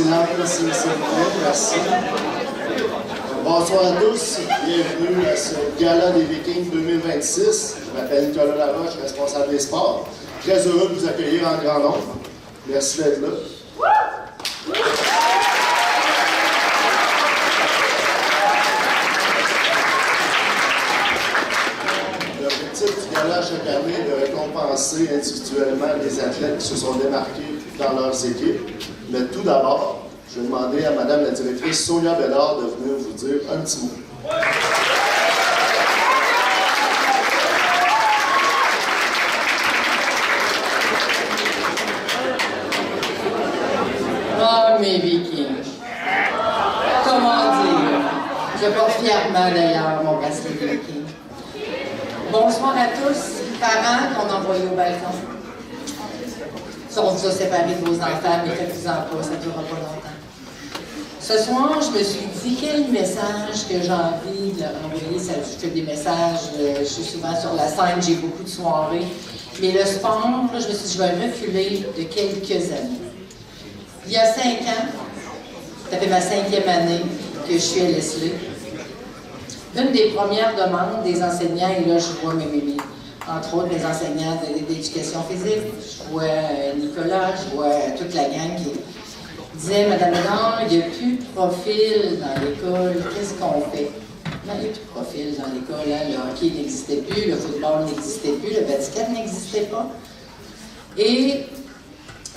silence, s'il vous plaît. Merci. Bonsoir à tous. Bienvenue à ce Gala des Vikings 2026. Je m'appelle Nicolas Laroche, responsable des sports. Très heureux de vous accueillir en grand nombre. Merci d'être là. L'objectif du gala chaque année est de récompenser individuellement les athlètes qui se sont démarqués dans leurs équipes. Mais tout d'abord, je vais demander à Madame la directrice Sonia Bédard de venir vous dire un petit mot. Ah, mes Vikings. Comment dire? Je porte fièrement d'ailleurs mon bracelet Viking. Bonsoir à tous, parents qu'on envoie au balcon. Ils sont déjà séparés de vos enfants, mais faites-vous-en pas, ça ne durera pas longtemps. Ce soir, je me suis dit quel message que j'ai envie de leur envoyer. Ça, je fais des messages, je suis souvent sur la scène, j'ai beaucoup de soirées. Mais le sport, là, je me suis dit, je vais reculer de quelques années. Il y a 5 ans, ça fait ma 5e année que je suis à Leslie. Une des premières demandes des enseignants, et là je vois mes mémés, entre autres mes enseignants d'éducation physique, je vois Nicolas, je vois toute la gang qui disait « Madame Bédard, il n'y a plus de profil dans l'école, qu'est-ce qu'on fait? » Non, il n'y a plus de profil dans l'école, hein? Le hockey n'existait plus, le football n'existait plus, le basket n'existait pas. Et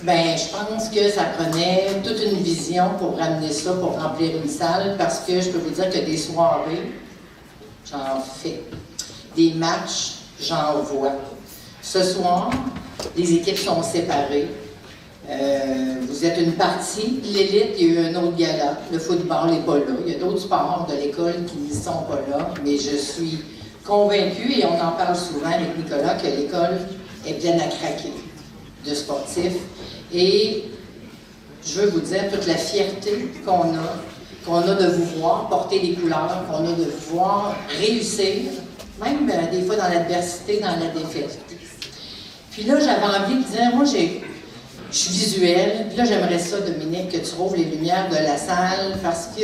ben, je pense que ça prenait toute une vision pour ramener ça, pour remplir une salle, parce que je peux vous dire que des soirées, j'en fais. Des matchs, j'en vois. Ce soir, les équipes sont séparées. Vous êtes une partie de l'élite, il y a eu un autre gala. Le football n'est pas là. Il y a d'autres sports de l'école qui ne sont pas là, mais je suis convaincue, et on en parle souvent avec Nicolas, que l'école est pleine à craquer de sportifs. Et je veux vous dire toute la fierté qu'on a de vous voir porter les couleurs, qu'on a de vous voir réussir, même des fois dans l'adversité, dans la défaite. Puis là, j'avais envie de dire, moi, je suis visuelle, puis là, j'aimerais ça, Dominique, que tu rouvres les lumières de la salle, parce que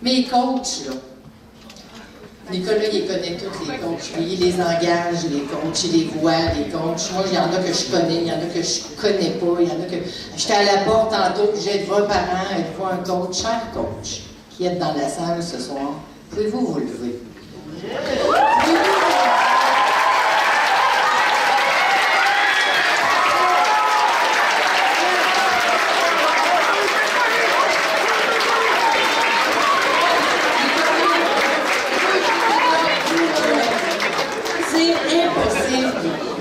mes coachs, là, Nicolas, il connaît tous les coachs. Il les engage, les coachs, il les voit, les coachs. Moi, il y en a que je connais, il y en a que je connais pas, il y en a que... J'étais à la porte tantôt, puis j'ai devant un parent, devant un coach. Cher coach, qui est dans la salle ce soir, pouvez-vous vous lever?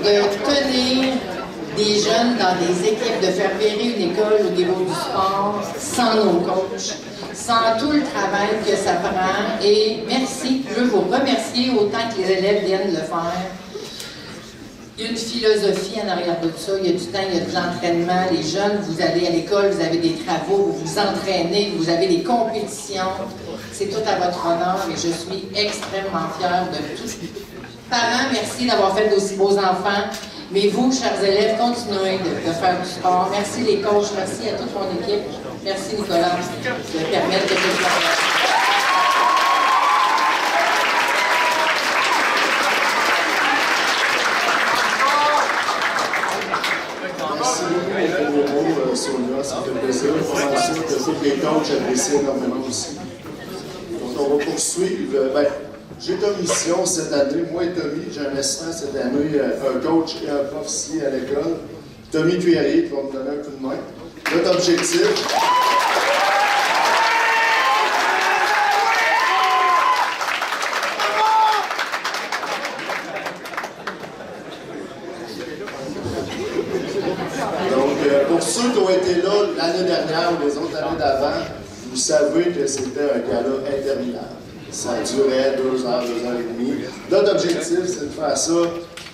De tenir des jeunes dans des équipes, de faire virer une école au niveau du sport sans nos coachs, sans tout le travail que ça prend. Et merci, je veux vous remercier autant que les élèves viennent le faire. Il y a une philosophie en arrière de ça, il y a du temps, il y a de l'entraînement. Les jeunes, vous allez à l'école, vous avez des travaux, vous vous entraînez, vous avez des compétitions. C'est tout à votre honneur et je suis extrêmement fière de tout. Parents, merci d'avoir fait d'aussi beaux enfants. Mais vous, chers élèves, continuez de faire du sport. Merci les coachs, merci à toute mon équipe. Merci Nicolas de permettre de tout faire. Merci beaucoup pour vos mots, Sonia, ça fait plaisir. Je suis sûr que tous les coachs apprécient énormément aussi. Donc on va poursuivre. J'ai comme mission cette année, moi et Tommy, j'ai un assistant cette année, un coach et un prof ici à l'école. Tommy Cuilleré, qui va me donner un coup de main. Notre objectif. Donc, pour ceux qui ont été là l'année dernière ou les autres années d'avant, vous savez que c'était un gala interminable. Ça durait 2 heures, 2 heures et demie. Notre objectif, c'est de faire ça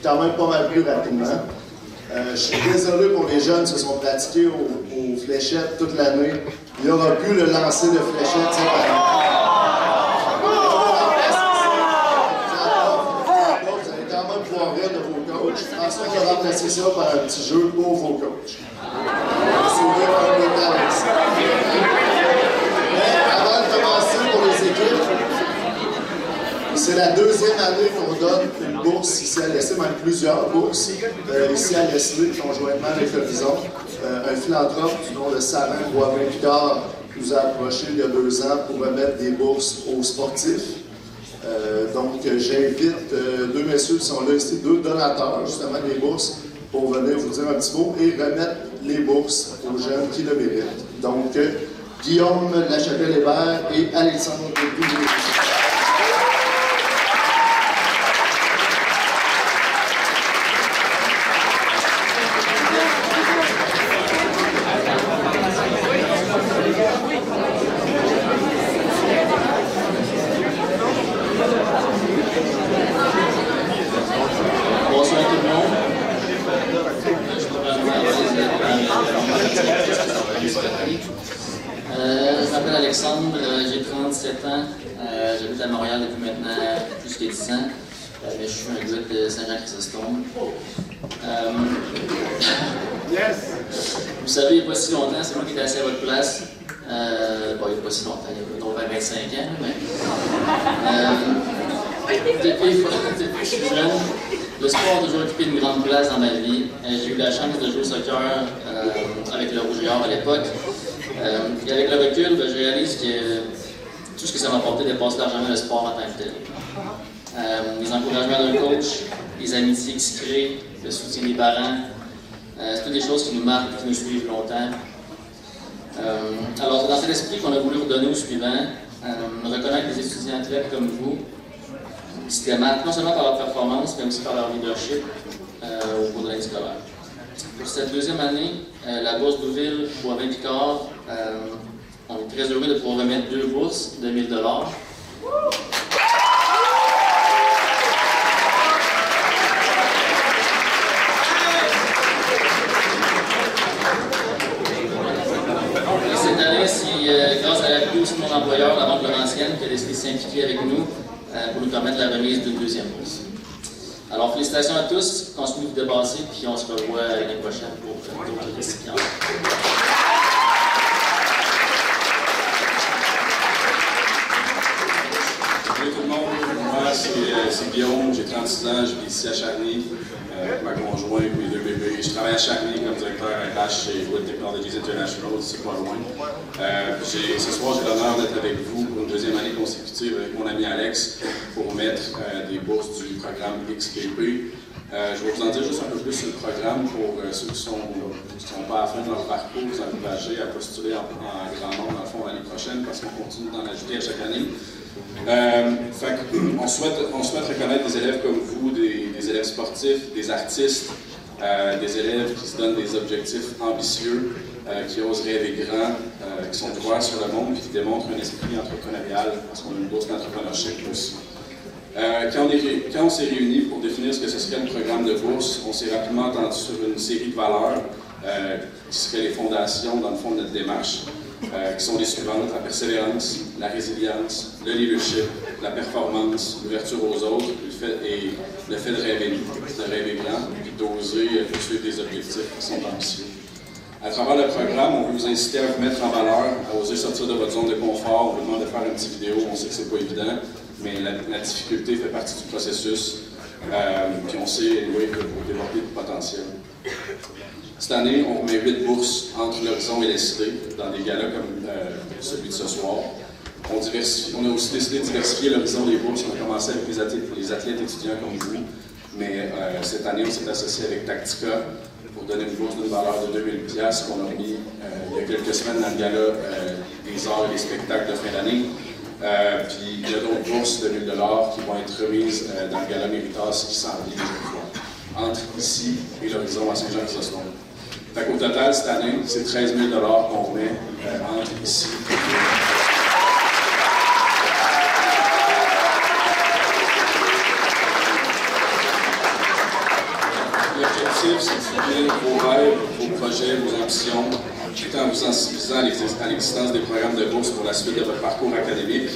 quand même pas mal plus rapidement. Je suis désolé pour les jeunes qui se sont pratiqués aux fléchettes toute l'année. Il n'y aura plus le lancer de fléchettes séparé. Vous allez quand même pouvoir rire de vos coachs. Ensuite, on va remplacer ça par un petit jeu pour vos coachs. C'est bien un métal ici. C'est la deuxième année qu'on donne une bourse ici à l'ESC, même plusieurs bourses ici à l'ESC, conjointement avec l'Horizon. Un philanthrope du nom de Sarin Boivin-Picard nous a approchés il y a 2 ans pour remettre des bourses aux sportifs. Donc, j'invite 2 messieurs qui sont là ici, 2 donateurs justement des bourses, pour venir vous dire un petit mot et remettre les bourses aux jeunes qui le méritent. Donc, Guillaume Lachapelle-Hébert et Alexandre Douillet. Bonsoir tout le monde. Je m'appelle Alexandre, j'ai 37 ans, j'habite à Montréal depuis maintenant plus que 10 ans, mais je suis un gars de Saint-Jean-Chrysostome. Vous savez, il n'y a pas si longtemps, c'est moi qui étais assis à votre place. Bon, il n'y a pas si longtemps, il y a 25 ans, mais depuis que je suis jeune, le sport a toujours occupé une grande place dans ma vie. J'ai eu la chance de jouer au soccer avec le Rouge et Or à l'époque. Et avec le recul, je réalise que tout ce que ça m'a apporté dépasse largement le sport en tant que tel. Les encouragements d'un coach, les amitiés qui se créent, le soutien des parents, c'est toutes des choses qui nous marquent et qui nous suivent longtemps. Alors, c'est dans cet esprit qu'on a voulu redonner aux suivants, reconnaître les étudiants athlètes comme vous, qui se démarquent non seulement par leur performance, mais aussi par leur leadership au cours de l'année scolaire. Pour cette deuxième année, la bourse Bouville Boivin-Picard, on est très heureux de pouvoir remettre 2 bourses de 1 000 $. Cette année, c'est grâce à l'appui aussi de mon employeur, la Banque Laurentienne, qui a décidé de s'impliquer avec nous pour nous permettre la remise d'une 2e bourse. Alors, félicitations à tous, continuez de vous dépasser, puis on se revoit l'année prochaine pour d'autres récipients. Salut tout le monde, moi c'est Guillaume, j'ai 36 ans, je vis ici à Charny, avec ma conjointe, mes 2 bébés. Je travaille à Charny comme directeur RH chez Wood Technologies International, c'est pas loin. Ce soir, j'ai l'honneur d'être avec vous pour une 2e année consécutive avec mon ami Alex pour mettre des bourses du programme XPP. Je vais vous en dire juste un peu plus sur le programme pour ceux qui sont pas à la fin de leur parcours, vous encourager à postuler en grand nombre dans le fond l'année prochaine parce qu'on continue d'en ajouter à chaque année. On souhaite reconnaître des élèves comme vous, des élèves sportifs, des artistes, des élèves qui se donnent des objectifs ambitieux, qui osent rêver grand, qui sont ouverts sur le monde et qui démontrent un esprit entrepreneurial parce qu'on a une bourse d'entrepreneurship aussi. Quand on s'est réunis pour définir ce que ce serait le programme de bourse, on s'est rapidement entendu sur une série de valeurs qui seraient les fondations, dans le fond, de notre démarche, qui sont les suivantes: la persévérance, la résilience, le leadership, la performance, l'ouverture aux autres, le fait de rêver grand, puis d'oser poursuivre des objectifs qui sont ambitieux. À travers le programme, on veut vous inciter à vous mettre en valeur, à oser sortir de votre zone de confort. On vous demande de faire une petite vidéo, on sait que c'est pas évident, mais la difficulté fait partie du processus. Puis on sait que vous développez du potentiel. Cette année, on remet 8 bourses entre l'Horizon et l'ESC dans des galas comme celui de ce soir. On a aussi décidé de diversifier l'horizon des bourses. On a commencé avec les athlètes étudiants comme vous, mais cette année, on s'est associé avec Tactica pour donner une bourse d'une valeur de 2 000 $ qu'on a remis il y a quelques semaines dans le gala des arts et des spectacles de fin d'année. Puis il y a d'autres bourses de 1 000 $ qui vont être remises dans le gala Méritas qui s'en vient entre ici et l'horizon à Saint-Jean-Chrysostome. Fait qu'au total, cette année, c'est 13 000 $ qu'on remet entre ici et l'objectif, c'est de soutenir vos rêves, vos projets, vos ambitions, tout en vous sensibilisant à l'existence des programmes de bourse pour la suite de votre parcours académique.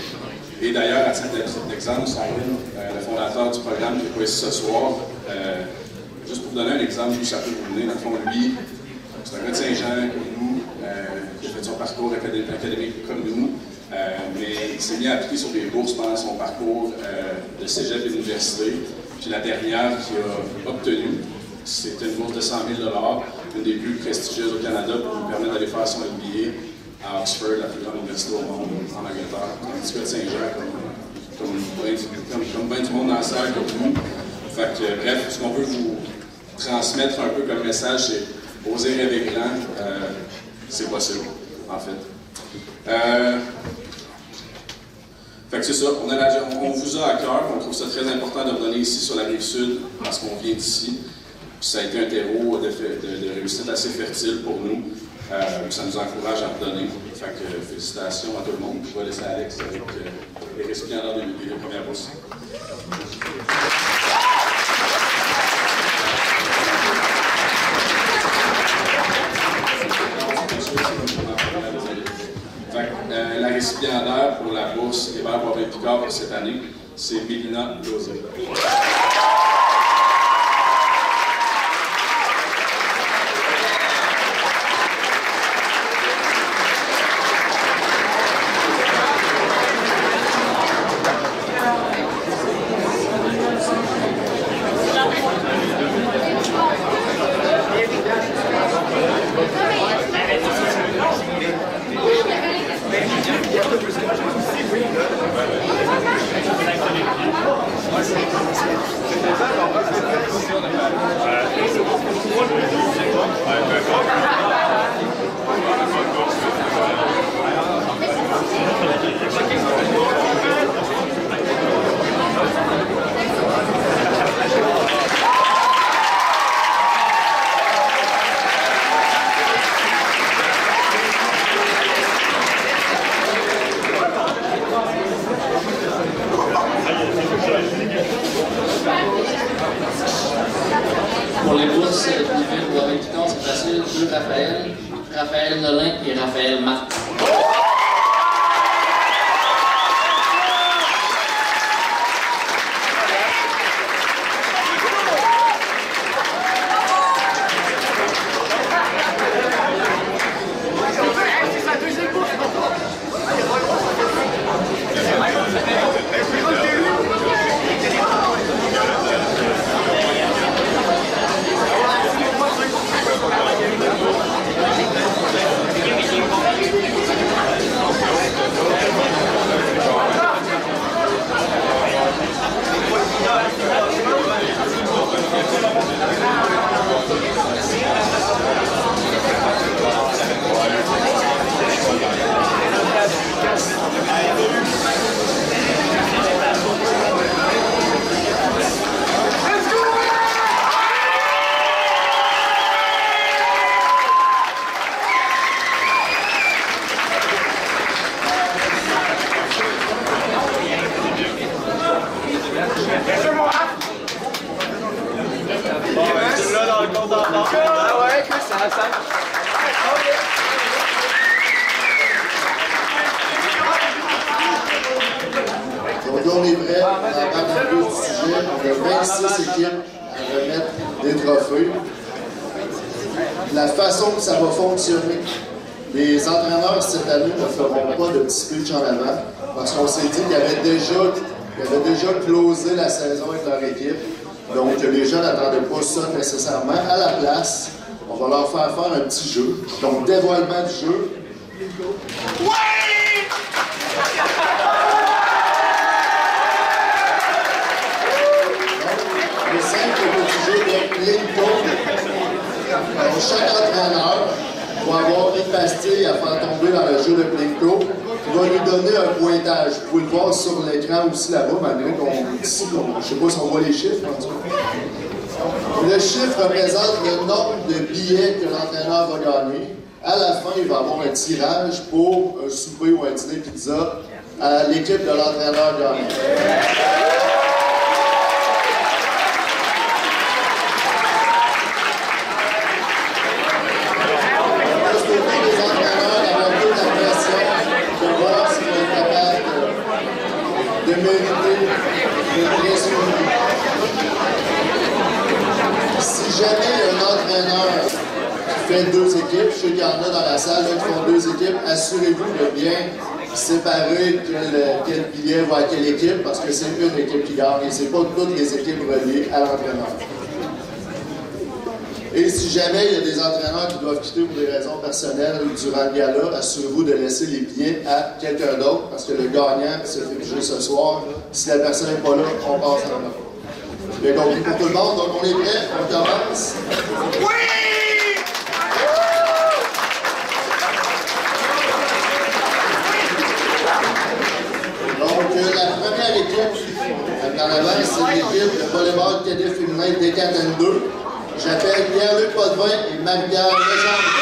Et d'ailleurs, à titre d'exemple, Simon, le fondateur du programme qui est pas ici ce soir, juste pour vous donner un exemple d'où ça peut vous venir, dans le fond, lui, c'est un gars de Saint-Jean comme nous, qui a fait son parcours académique comme nous. Mais il s'est mis à appliquer sur des bourses pendant son parcours de cégep et d'université. Puis la dernière qu'il a obtenue, c'était une bourse de 100 000 $, une des plus prestigieuses au Canada, pour lui permettre d'aller faire son MBA à Oxford, la plus grande université au monde, en Angleterre. Un petit gars de Saint-Jean, comme bien du monde dans la salle, comme nous. Fait que, bref, ce qu'on veut vous transmettre un peu comme message, c'est oser rêver grand, c'est possible, en fait. Fait que c'est ça, on vous a à cœur, on trouve ça très important de redonner ici sur la Rive-Sud, parce qu'on vient d'ici. Puis ça a été un terreau de réussite assez fertile pour nous. Ça nous encourage à redonner. Fait que félicitations à tout le monde. Je vais laisser Alex avec les récipiendaires des premières bourses. La récipiendaire pour la bourse Hébert Boisvert-Picard pour cette année, c'est Mélina Lozé. Pour les bourses privées pour Boisvert-Picard, c'est facile. 2 Raphaël, Raphaël Nolin et Raphaël Marc. Donc là, on est prêt à parler un peu du sujet. On a 26 équipes à remettre des trophées. La façon que ça va fonctionner, les entraîneurs cette année ne feront pas de petit speech en avant parce qu'on s'est dit qu'ils avaient déjà closé la saison avec leur équipe. Donc les gens n'attendaient pas ça nécessairement. À la place, on va leur faire un petit jeu. Donc dévoilement du jeu. Le simple petit jeu de Plinko. Donc, chaque entraîneur va avoir une pastille à faire tomber dans le jeu de Plinko qui va lui donner un pointage. Vous pouvez le voir sur l'écran aussi là-bas, malgré qu'on ici, je ne sais pas si on voit les chiffres en tout cas. Le chiffre représente le nombre de billets que l'entraîneur va gagner. À la fin, il va avoir un tirage pour un souper ou un dîner pizza à l'équipe de l'entraîneur gagnant. De mériter le précieux. Si jamais un entraîneur qui fait 2 équipes, je sais qu'il y en a dans la salle là, qui font 2 équipes, assurez-vous de bien séparer quel billet va à quelle équipe, parce que c'est une équipe qui gagne et c'est pas toutes les équipes reliées à l'entraîneur. Et si jamais il y a des entraîneurs qui doivent quitter pour des raisons personnelles durant le gala, assurez-vous de laisser les billets à quelqu'un d'autre, parce que le gagnant se fait juger ce soir. Si la personne n'est pas là, on passe à l'autre. Bien compris pour tout le monde, donc on est prêt, on commence. Oui! Donc, la première équipe en avant, c'est l'équipe de volleyball cadet féminin D4N2. J'appelle Pierre-Luc Potvin et Marie-Pierre Legendre.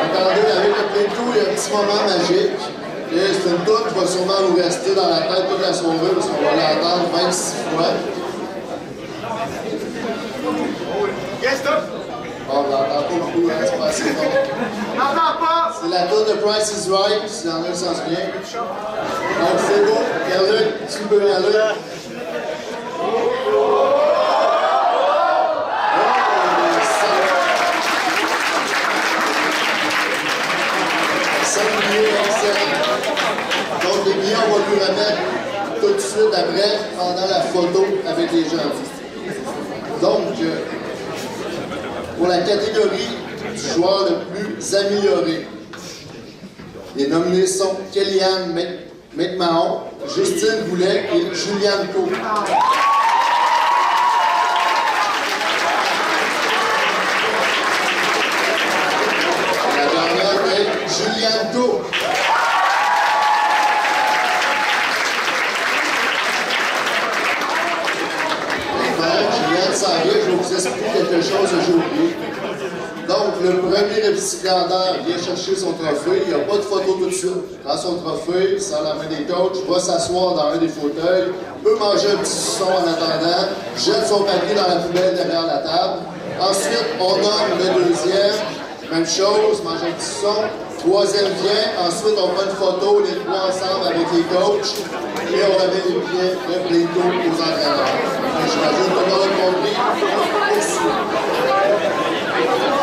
Entendez, avec le Playto, il y a un petit moment magique. C'est une toune qui va sûrement nous rester dans la tête toute la soirée parce qu'on va l'entendre 26 fois. Bon, on l'entend pas beaucoup, hein, c'est pas assez bon. C'est la toune de Price is Right, si y'en a qui s'en souvient. Donc c'est beau, Pierre-Luc, tu peux y aller. Donc les billets, on va nous remettre tout de suite après, pendant la photo avec les gens. Donc, pour la catégorie du joueur le plus amélioré, les nominés sont Kellyanne McMahon, Justine Goulet et Juliane Co. La dernière est Juliane Co. Je vais vous expliquer quelque chose que j'ai oublié. Donc, le premier récipiendaire vient chercher son trophée. Il n'y a pas de photo tout de suite. Prend son trophée, sans la main des coachs, va s'asseoir dans un des fauteuils, peut manger un petit suçon en attendant, jette son papier dans la poubelle derrière la table. Ensuite, on nomme le deuxième. Même chose, mange un petit suçon. Troisième vient. Ensuite, on prend une photo, les trois ensemble avec les coachs. Et on remet les billets de Playto aux entraîneurs. J'imagine que tout le monde a compris.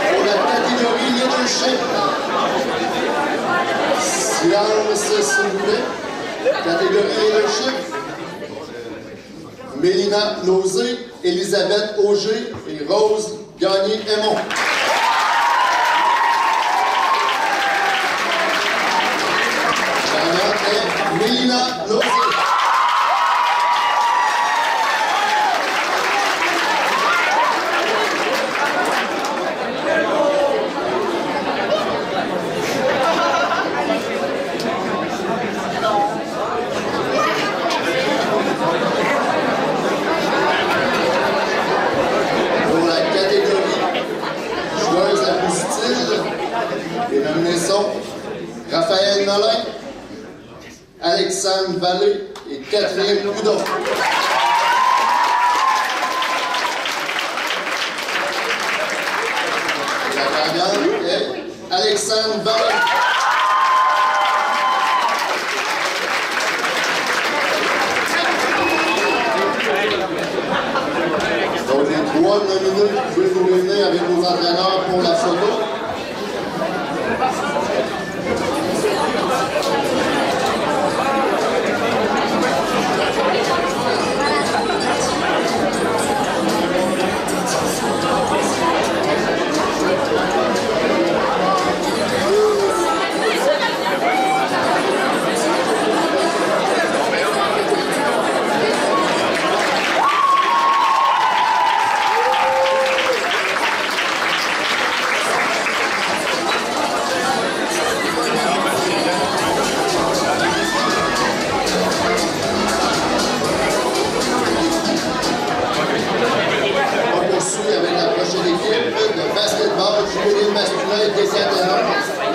Pour la catégorie leadership, silence s'il vous plaît. Catégorie leadership, Mélina Lauzé, Elisabeth Auger et Rose Gagné-Aymon. Mélina Lauzé. Pour la catégorie joueuse la plus style, les nominés sont Raphaël Nolin, Alexandre Vallée et Catherine Houdon. La gagnante est Alexandre Vallée. Donc les trois nominés, vous pouvez vous réunir avec vos entraîneurs pour la photo.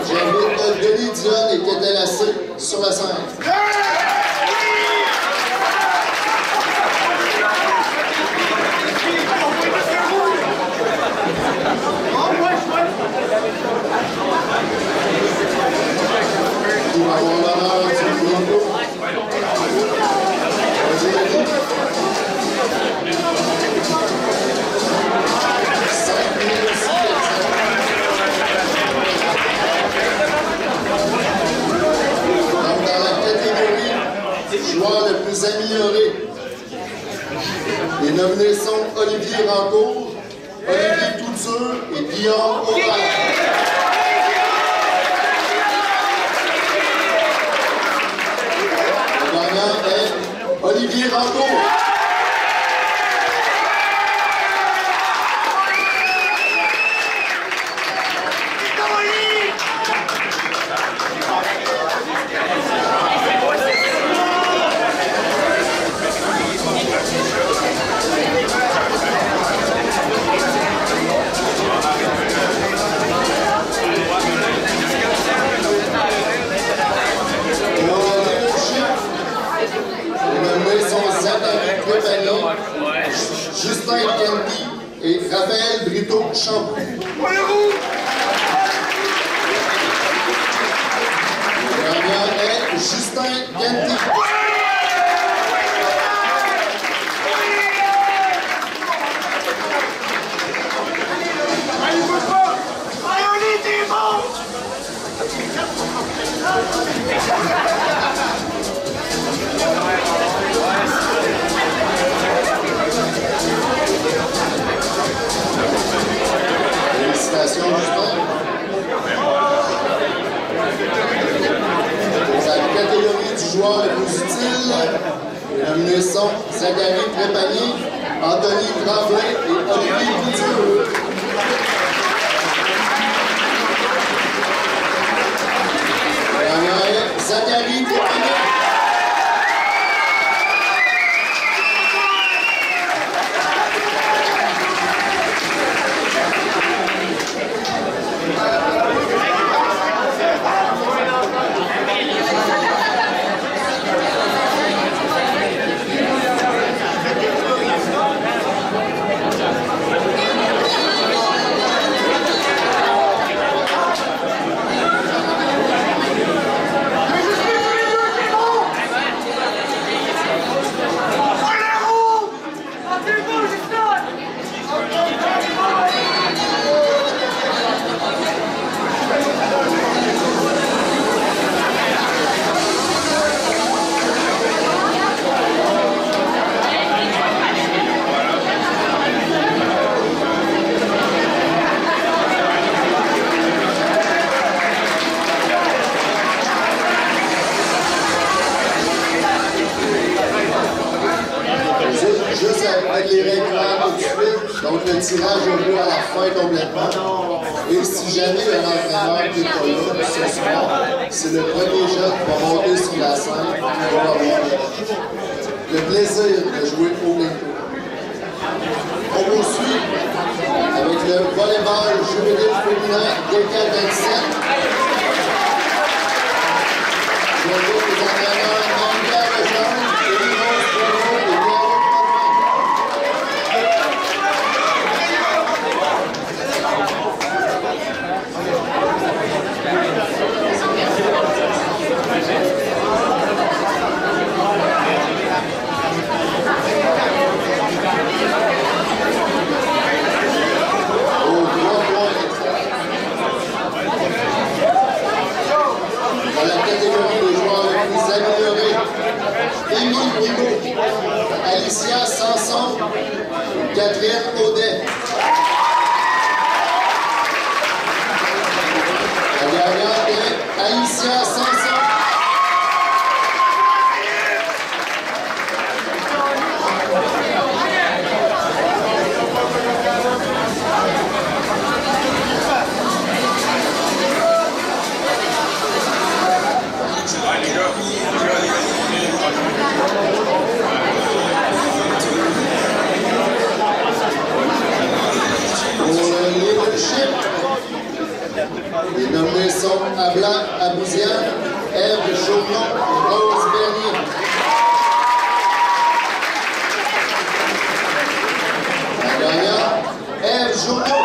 J'invite Denis Dion et Kétel Assé sur la scène. Olivier Rancourt, Olivier Couture et Guillaume Aubert. Le gagnant est Olivier Rancourt. Justin Kendi et Raphaël Brito-Champoux. Le gagnant est Justin Kendi. Félicitations, Justin. Pour la catégorie du joueur le plus utile, les nominés sont Zachary Trépanier, Anthony Tremblay et Olivier Couture. Le gagnant est Zachary Trépanier. Juste avec les règlements tout de suite, donc le tirage au but à la fin complètement. Et si jamais un entraîneur n'est pas là ce soir, c'est le premier jeune qui va monter sur la scène qui va avoir le plaisir de jouer au Blinko. On poursuit avec le volleyball juvénile féminin DK27. Je vais dire les entraîneurs André Lejeune, Élie-Rose Boileau et Pierre-Luc dans la catégorie des joueurs les plus améliorés, Émile Bigot, Alicia Sanson, Catherine Audet. La gagnante est Alicia Sanson. Pour le leadership, les nommés sont Abla Abouzian, Ève Chaumont et Rose Bernier. La gagnante, Ève Chaumont.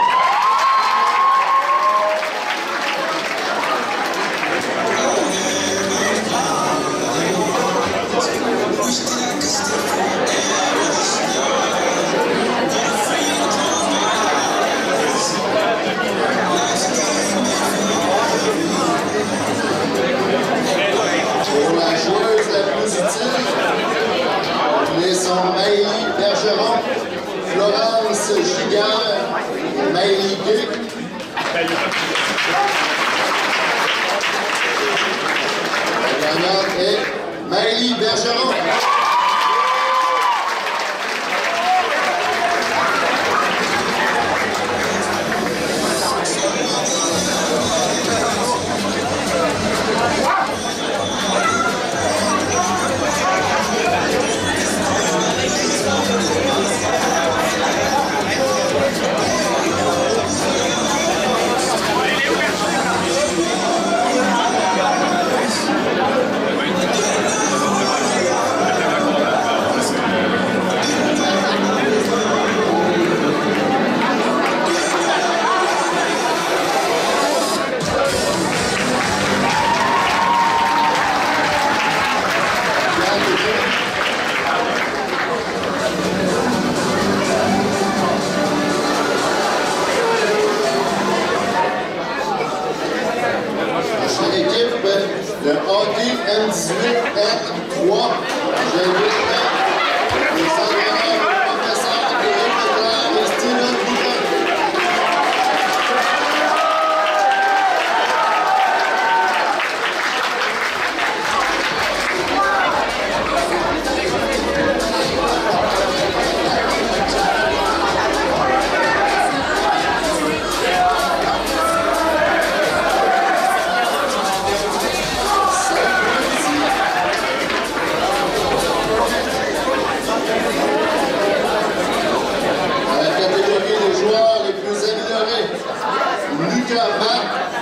Giguère, Maëlie Gué. La gagnante est Maëlie Bergeron. Le hockey M18N3, j'invite les entraîneurs, le professeur Éric Leclerc et Steven Boutin.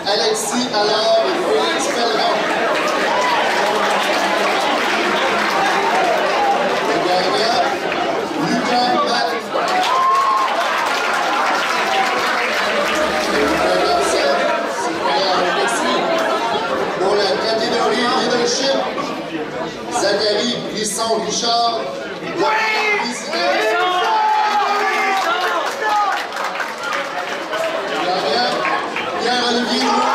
Alexis Allard et Félix Pellerin. Le gardien, Lucas Matt. Et Lucas Vincent, citoyen Alexis. Pour la catégorie leadership, Zachary Brisson-Richard, Gabriel Président. Pierre-Olivier Drouin.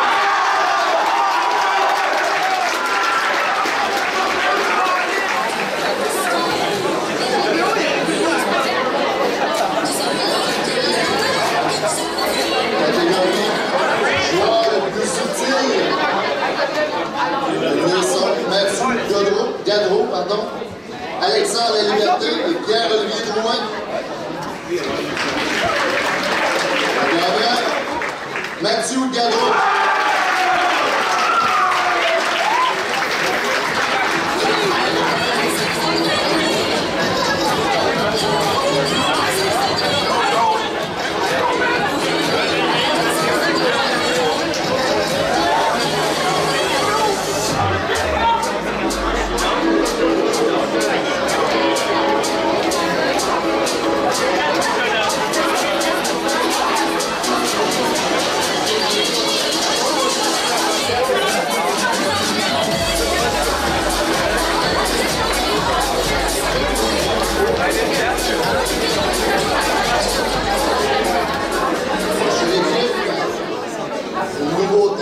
Catégorie joueur le plus subtil. Mathieu Gadreau, Alexandre La Liberté et Pierre-Olivier Drouin. Mathieu Gadreau.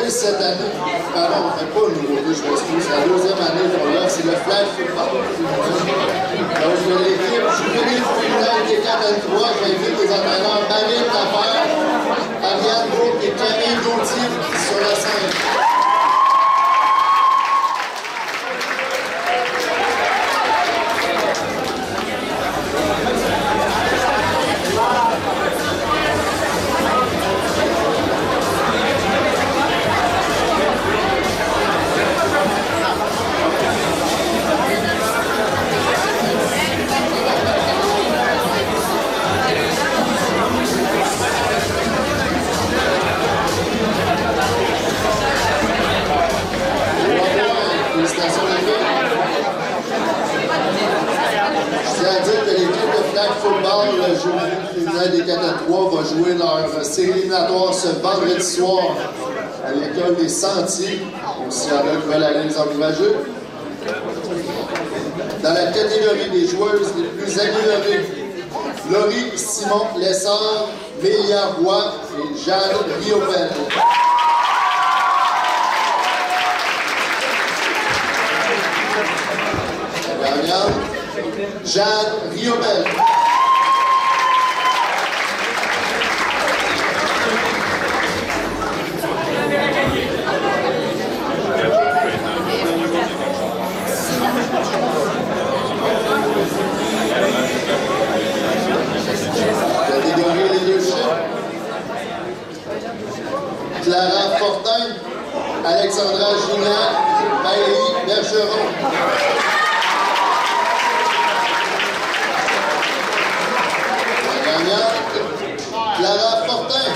Cette année, pardon, on ne fait pas une nouveauté, je m'excuse, c'est la deuxième année qu'on l'a, c'est le flag football. Donc, l'équipe juvénile féminine des 4 à 3, j'invite les entraîneurs Marine Lafère, Ariane Beau et Camille Gauthier sur la scène. Des 4 à 3 va jouer leur série éliminatoire ce vendredi soir à l'école des Sentiers. Donc, s'il y en a qui veulent aller les encourager. Dans la catégorie des joueuses les plus améliorées, Laurie Simon Lessard, Mélia Roy et Jeanne Riopel. La dernière, Jeanne Riopel. Clara Fortin, Alexandra Gignac, Maëlie Bergeron. La gagnante, Clara Fortin.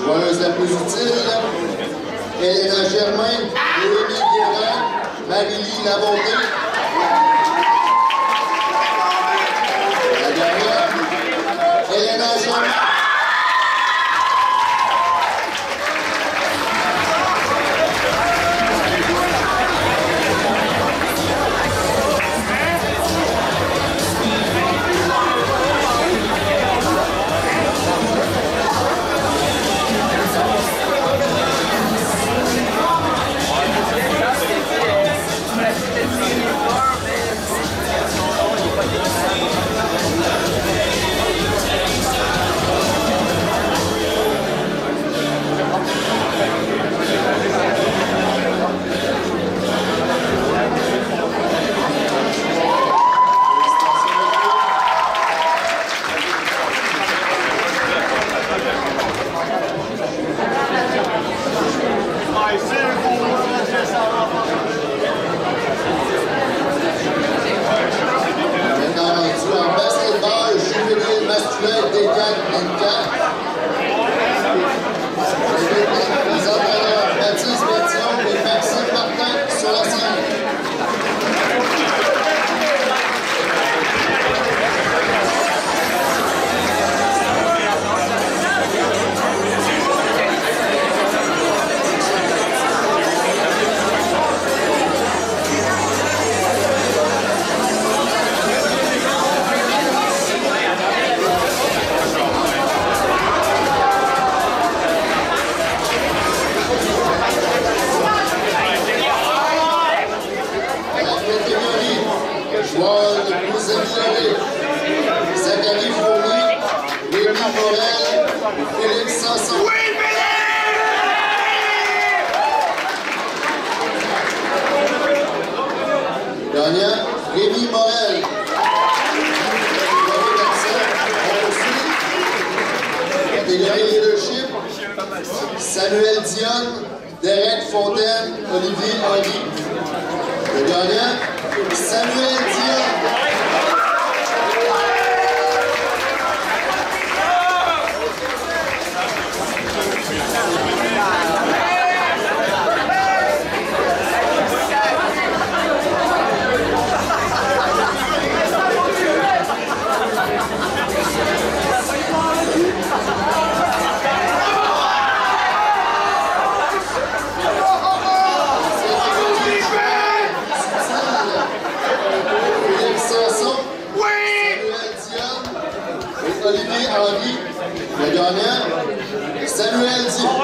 Joueuse la plus utile, Elena Germain, Noémie Guérin, Marie-Lie Labonté. La gagnante, Elena Germain. Zachary Fournier, Rémi Morel, Félix Sanson. Oui, gagnant, Rémi Morel. Catégorie leadership, Samuel Dion, Derek Fontaine, Olivier Henry. Le gagnant, Samuel Dion. Olivier Henry, le gagnant, Samuel Dion.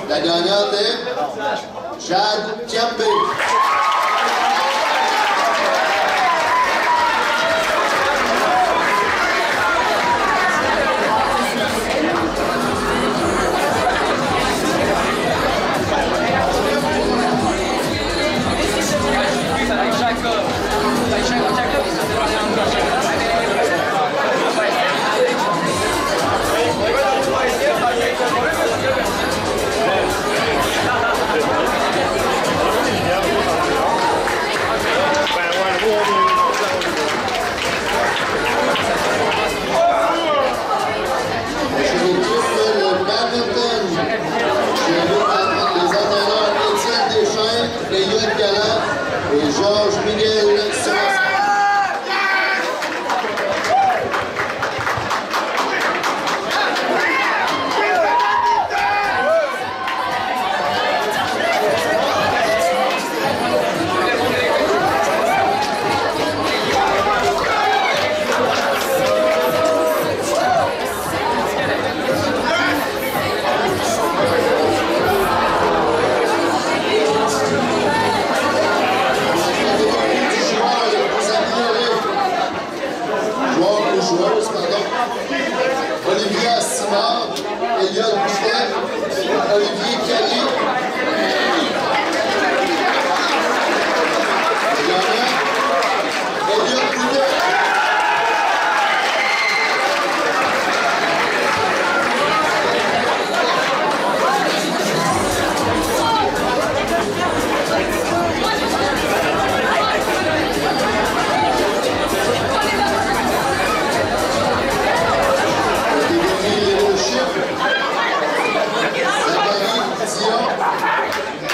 La gagnante est Jade Kiambé. Et Georges Miguel Sebastian. Olivier Assimard, Elliot Boutet, Olivier Kelly. Elliot Boutet.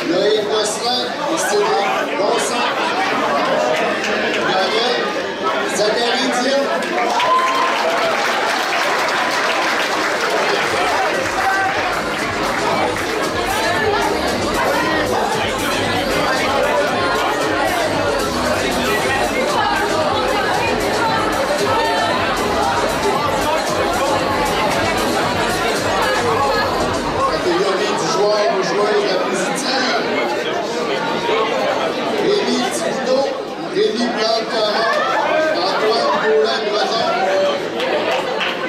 Loïc Gosselin et Cédric Bonsan. Gagnant, Zachary Dion. Catégorie du joueur ou joueuse la plus utile. Rémi Thibodeau, Rémi Plante-Caron, Antoine Paulin-Breton.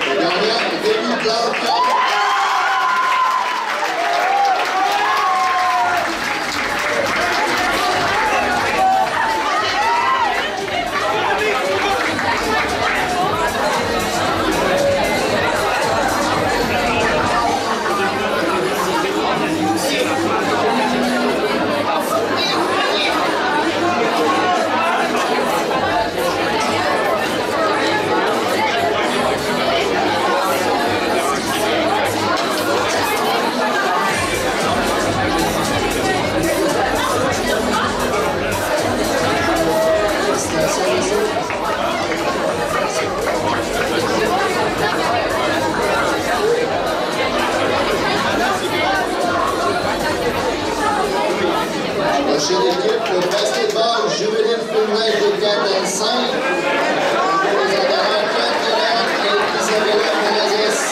Gagnant, Rémi Plante-Caron. Prochaine équipe, le basketball juvénile féminin de 4 à 5. Les entraîneurs Claude Guérin et Isabella Menezes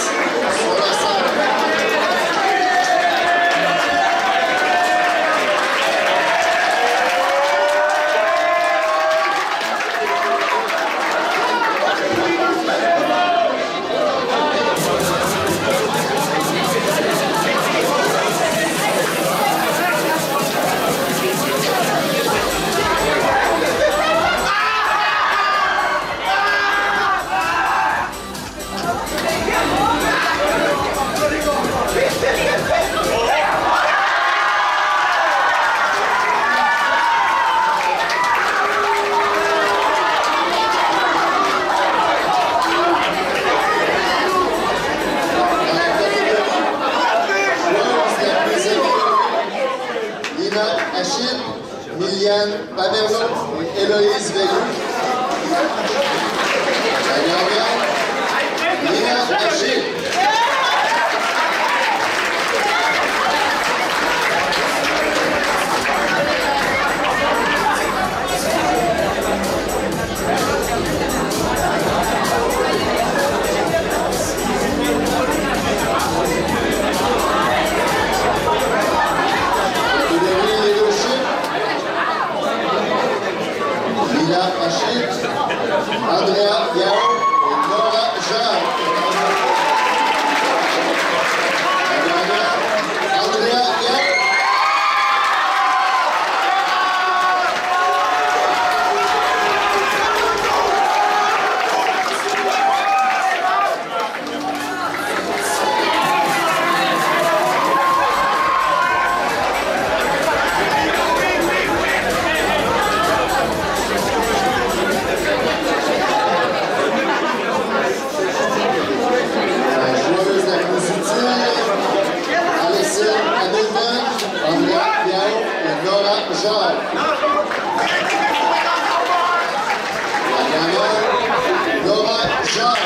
sur la salle. Achille, Miliane Pamerlo et Héloïse Veillou. La gagnante, Lina Achille. Jacques. La gagnante, Laura Jacques.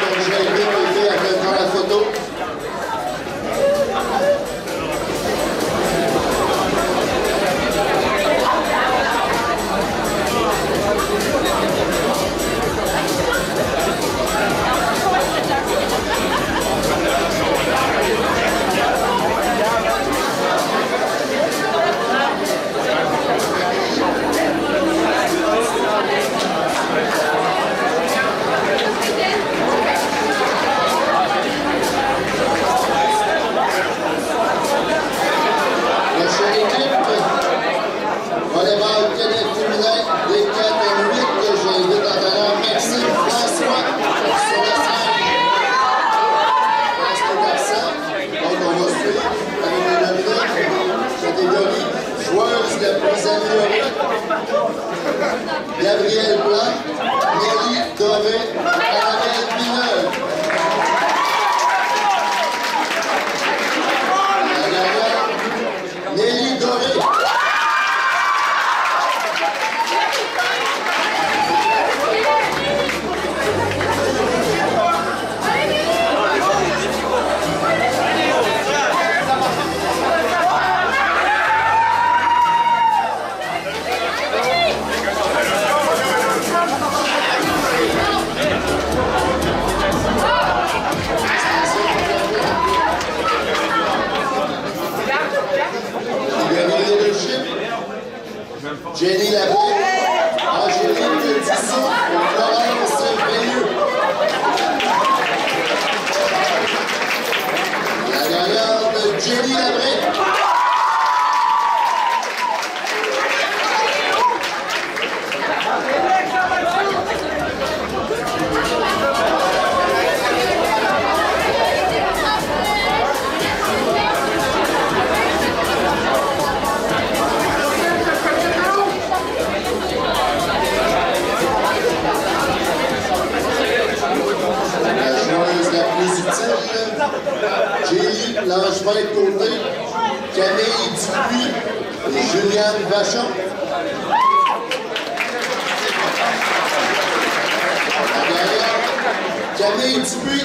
Donc, je vais inviter à faire prendre la photo. Gabriel Blanc, Nelly Doré, Annabelle Pineux. La gagnante, Nelly Doré. Jenny Labré, Angélique Tissot, Florence Veilleux. La gagnante, Jenny Labré. J'ai Langevin de côté, Camille Dupuis et Juliane Vachon. La gagnante, Camille Dupuis.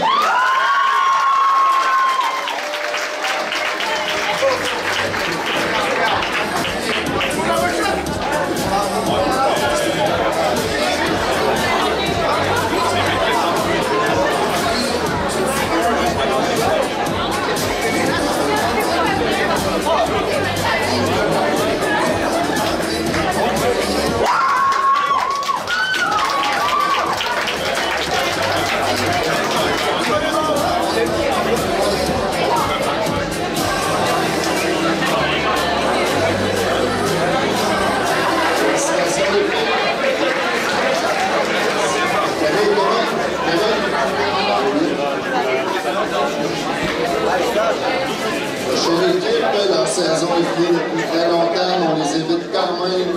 Leur saison est finie depuis très longtemps. On les invite quand même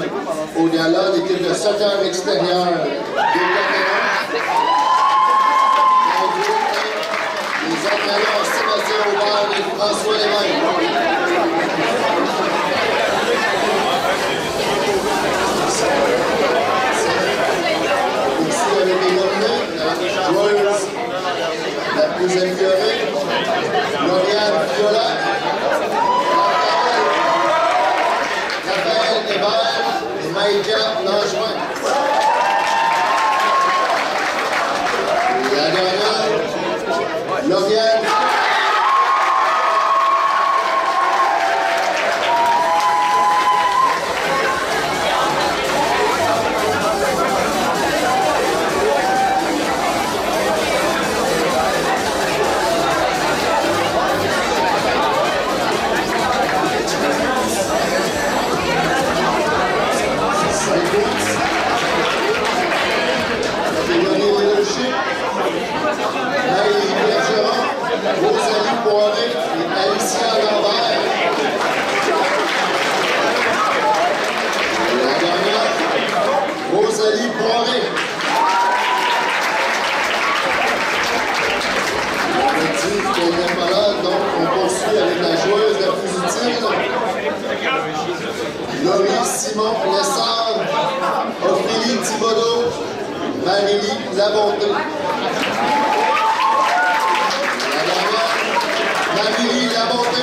au gala. L'équipe de soccer extérieur de les entraîneurs Sébastien Aubert et François Lévesque. Ici avec les nominés, la joueuse la plus améliorée, Lauriane Viola. Maïka Langevin. La gagnante, Lauriane. La Bonté. La dernière, Marie La Bonté.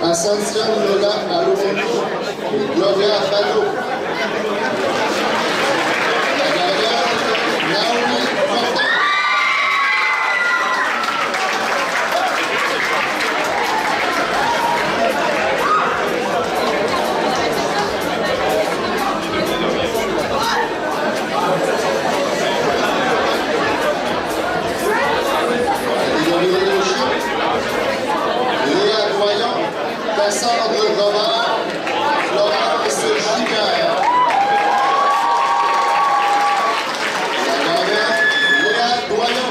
Ascension Lola Alomondo, Gloria Fado. La dernière, Naomi Fortin. Cassandre Robert, Florence Giguère. La dernière, Léa Doyon.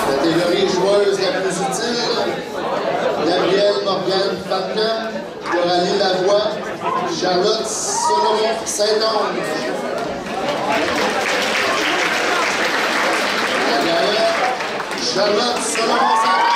Catégorie joueuse la plus utile. Gabrielle Morgane Falcon, Coralie Lavoie, Charlotte Solomon Saint-Onge. La dernière, Charlotte Solomon Saint-Onge.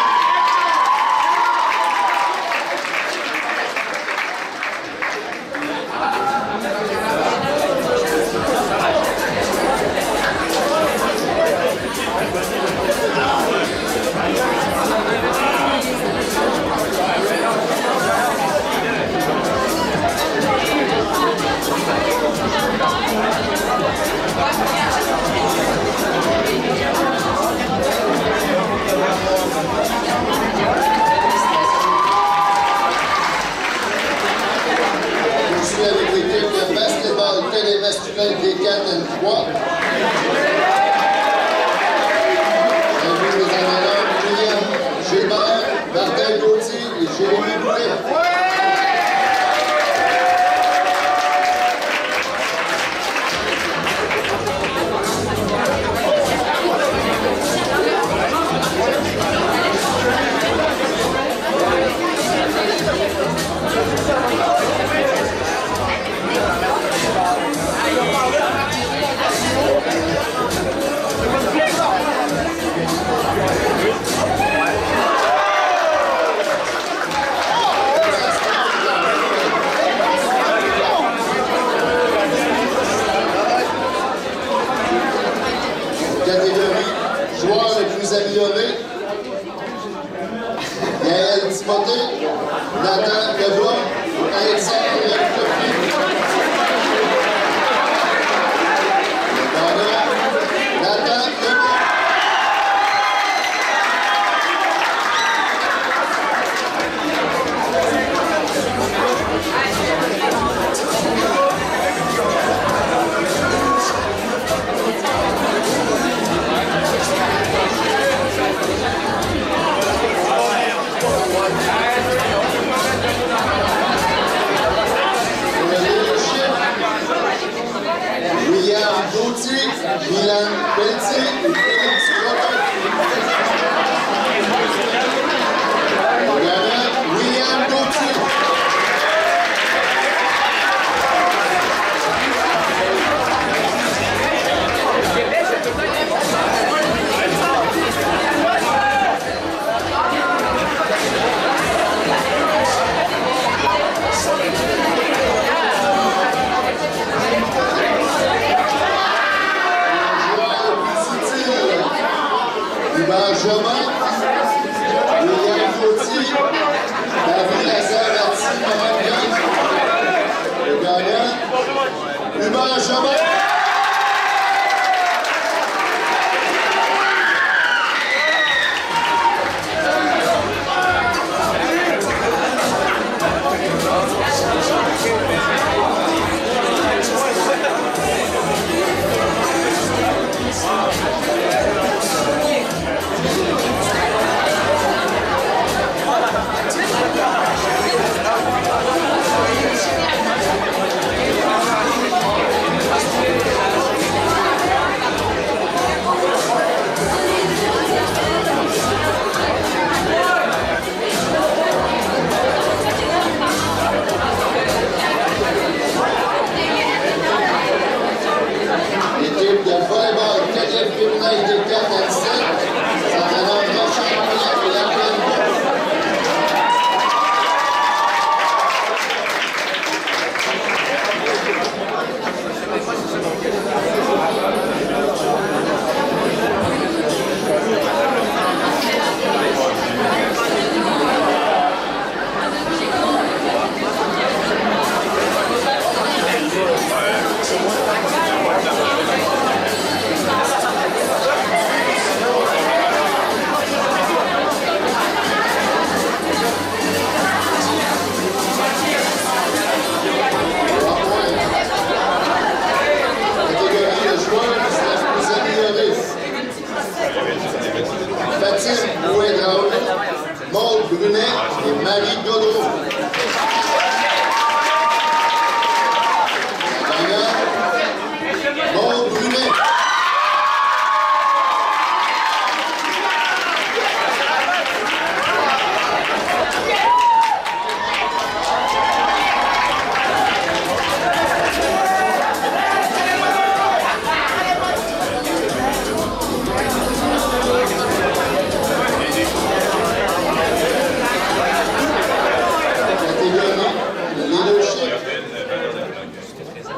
Avec l'équipe de basketball télémasculin des Cannes 3. Avec les entraîneurs William Gilbert, Martin Gauthier et Jérémy Boulet. Catégorie joueur le plus amélioré, Yael Timothée, Nathan Leblanc, Alexandre Coffey. Nathan Leblanc. William Gauthier, Milan Pelletier et Félix Croton. William Gauthier. Jean Jobin. L'équipe de volleyball cadet féminin de 4 à 17, s'entraînant Richard Moulin et la pleine. Fatim Bouédraoul, Maude Brunet et Marie Godreau. Gagnant, Maude Brunet.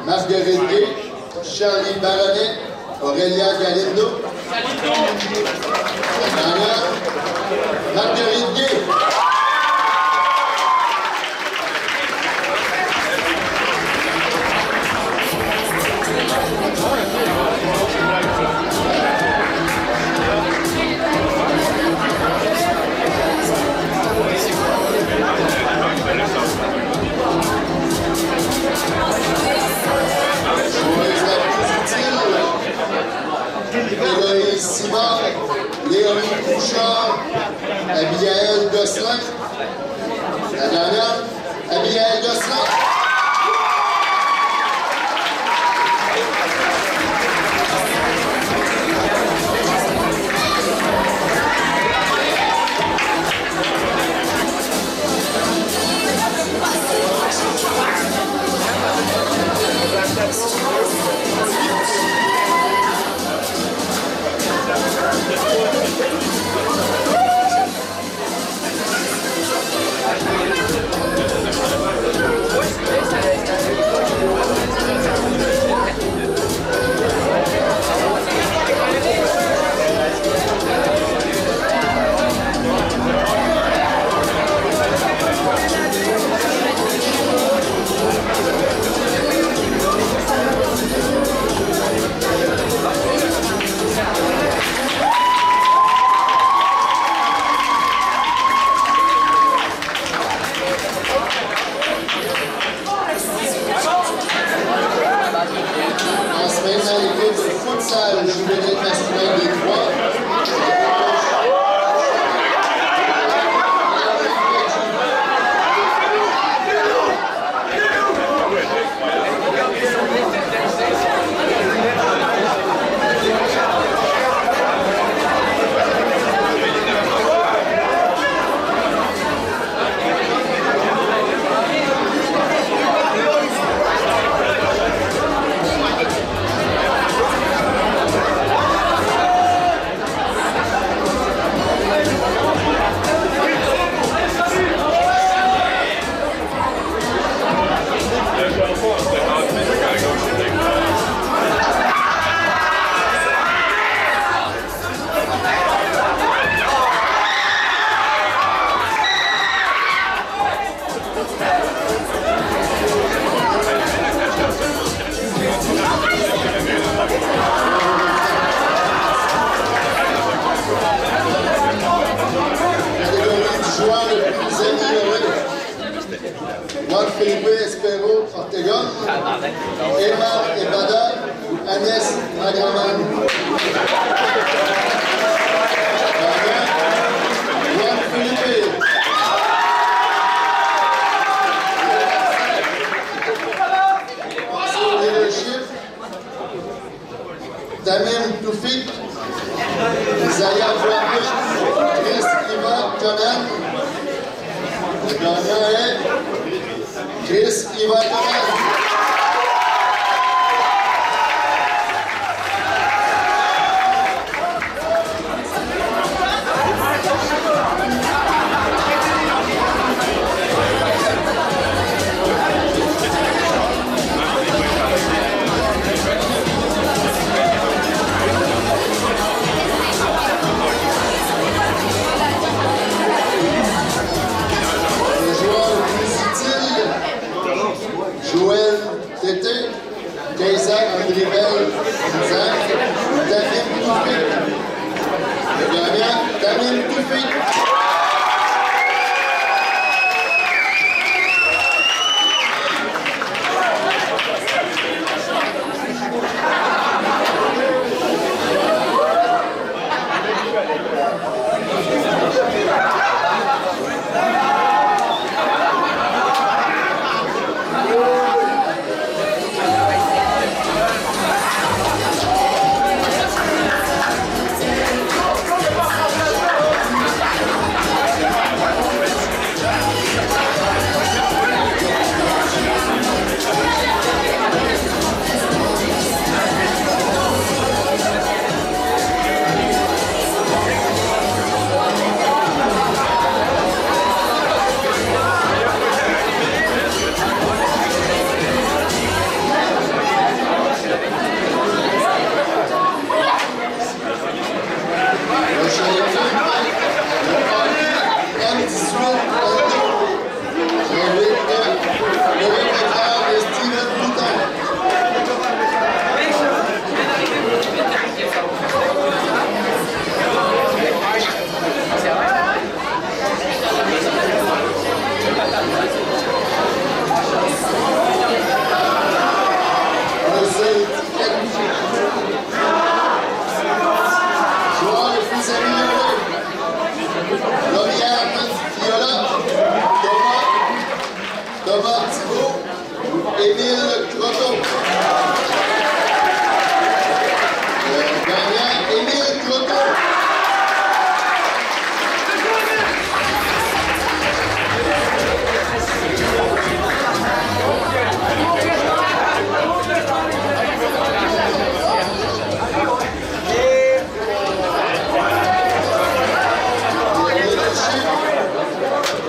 Marguerite Gay, Charlie Baronet, Aurélia Galindo. Gagnant, Marguerite Gay. Héloïse Simard, Léonie Bouchard, Abigaël Gosselin. La dernière, Abigaël Gosselin. Futsal juvénile masculin des Trois. Catégorie du joueur le plus amélioré. Juan Felipe Espero Ortega, Emma Ebada, Agnès Magraman. Juan Felipe. Passez au leadership. Tamim Toufik, Isaiah Fouamé, Chris Ivan Conan. Le gagnant est Chris Ivan Conan. Joël Tété, Keïsa Andribel, Zach, Tamim Toufik. Le gagnant, Tamim Toufik. Thomas Thibault, Émile Croteau. Le gagnant, Émile Croteau.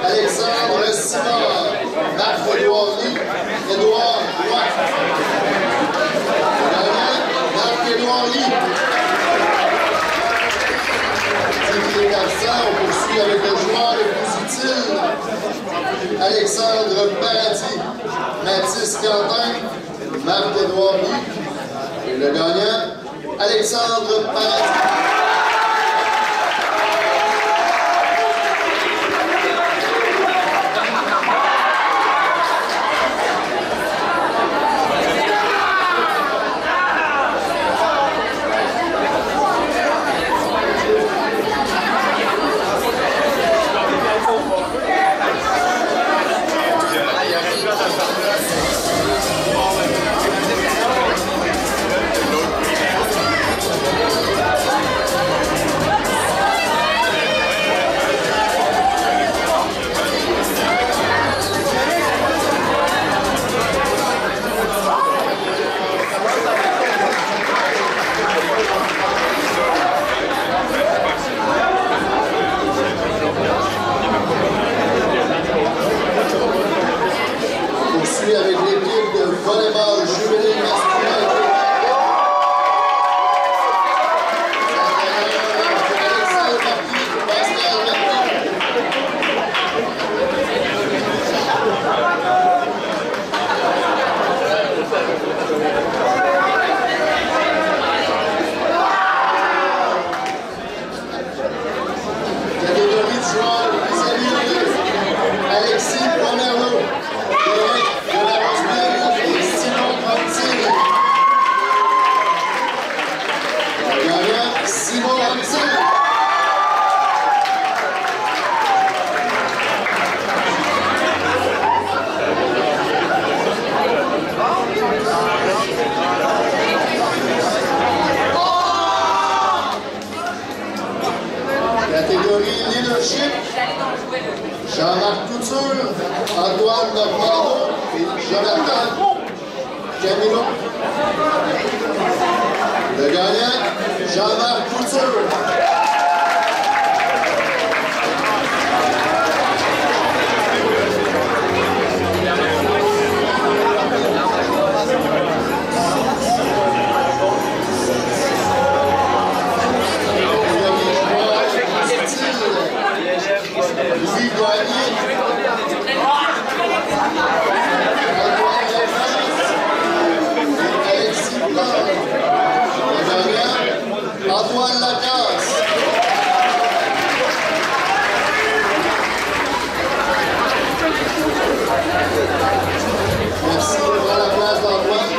Alexandre Simard, Marc-Édouard Lee, Édouard Roy. Le gagnant, Marc-Édouard Lee. Qui est absent, on poursuit avec le joueur le plus utile, Alexandre Paradis, Mathis Quentin, Marc-Édouard Lee. Et le gagnant, Alexandre Paradis. Normando et Jonathan Camilo. Le gagnant, Jean-Marc Couture. Louis Gagné. Alexis Blanc. Le gagnant, Antoine Lacasse. Merci de prendre la place d'Antoine.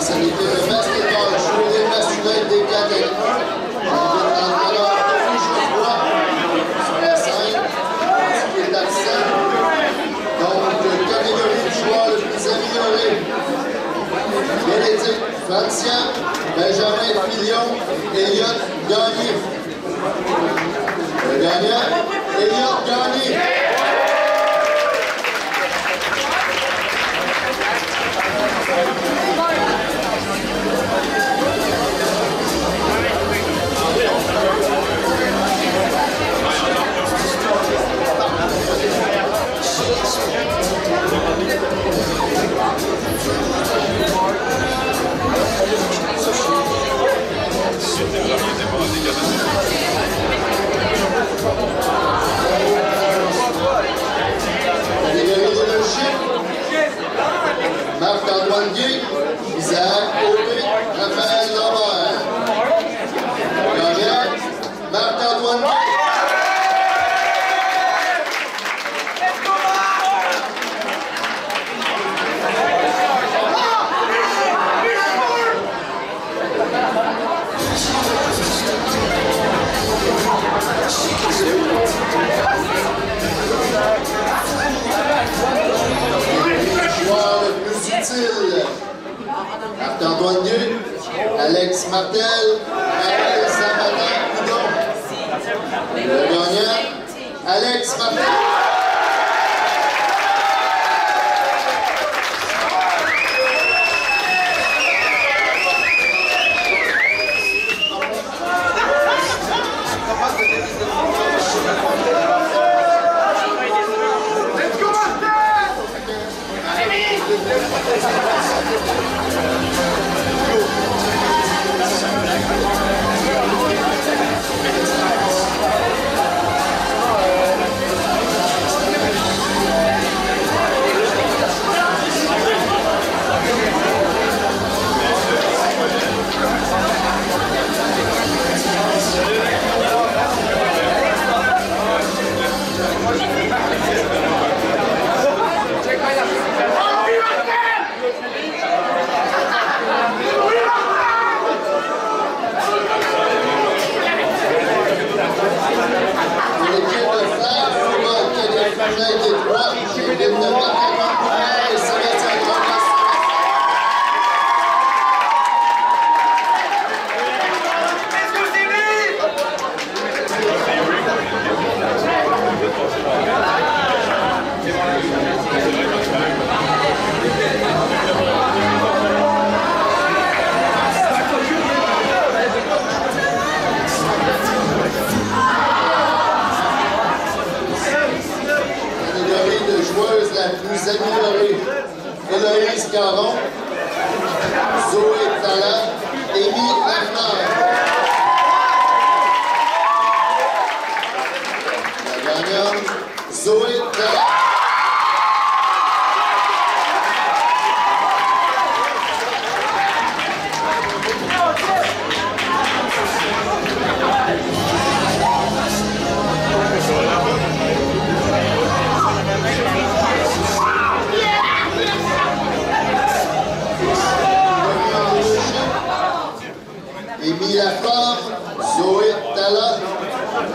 Ça a été le basketball joué masculin des cadets. Alors, Geoffroy sur la scène, qui est absent. Donc, catégorie de joueurs le plus amélioré. Bénédicte Francia, Benjamin Filion, Elliott Gagné. Le gagnant, Elliott Gagné. Marc-Antoine Guy, Isaac Aubé, Raphaël Lambert. Gagnant, Marc-Antoine Guy. Joueur le plus utile, Marc-Antoine Guy, Alex Martel, Ariel Sabata Houdon. Le gagnant, Alex Martel.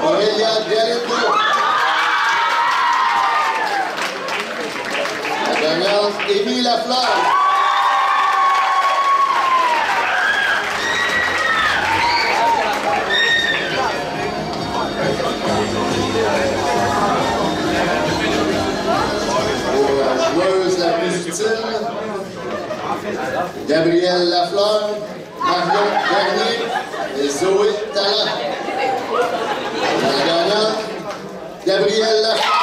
Aurélia Galindo. La dernière, Émile Lafleur. Pour la joueuse la plus utile, Gabrielle Lafleur, Marion Garnier et Zoé Tallant. La gagnante, Gabrielle Lafleur.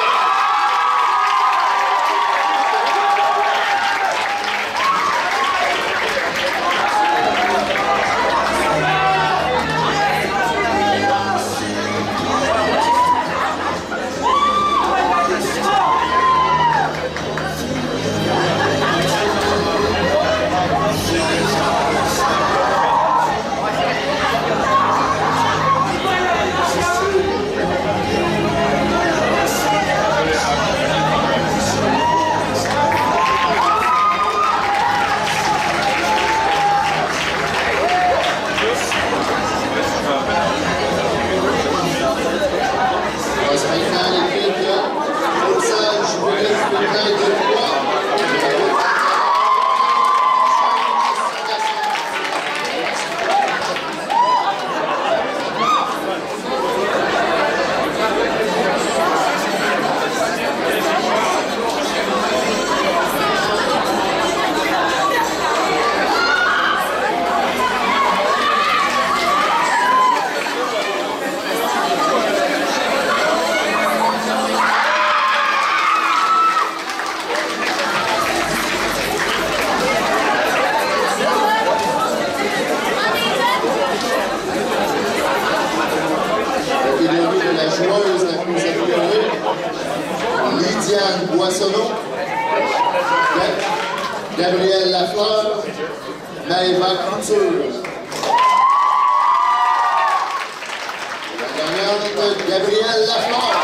Lydiane Boissonneau, Gabrielle Lafleur, Maëva Couture. La gagnante, Gabrielle Lafleur.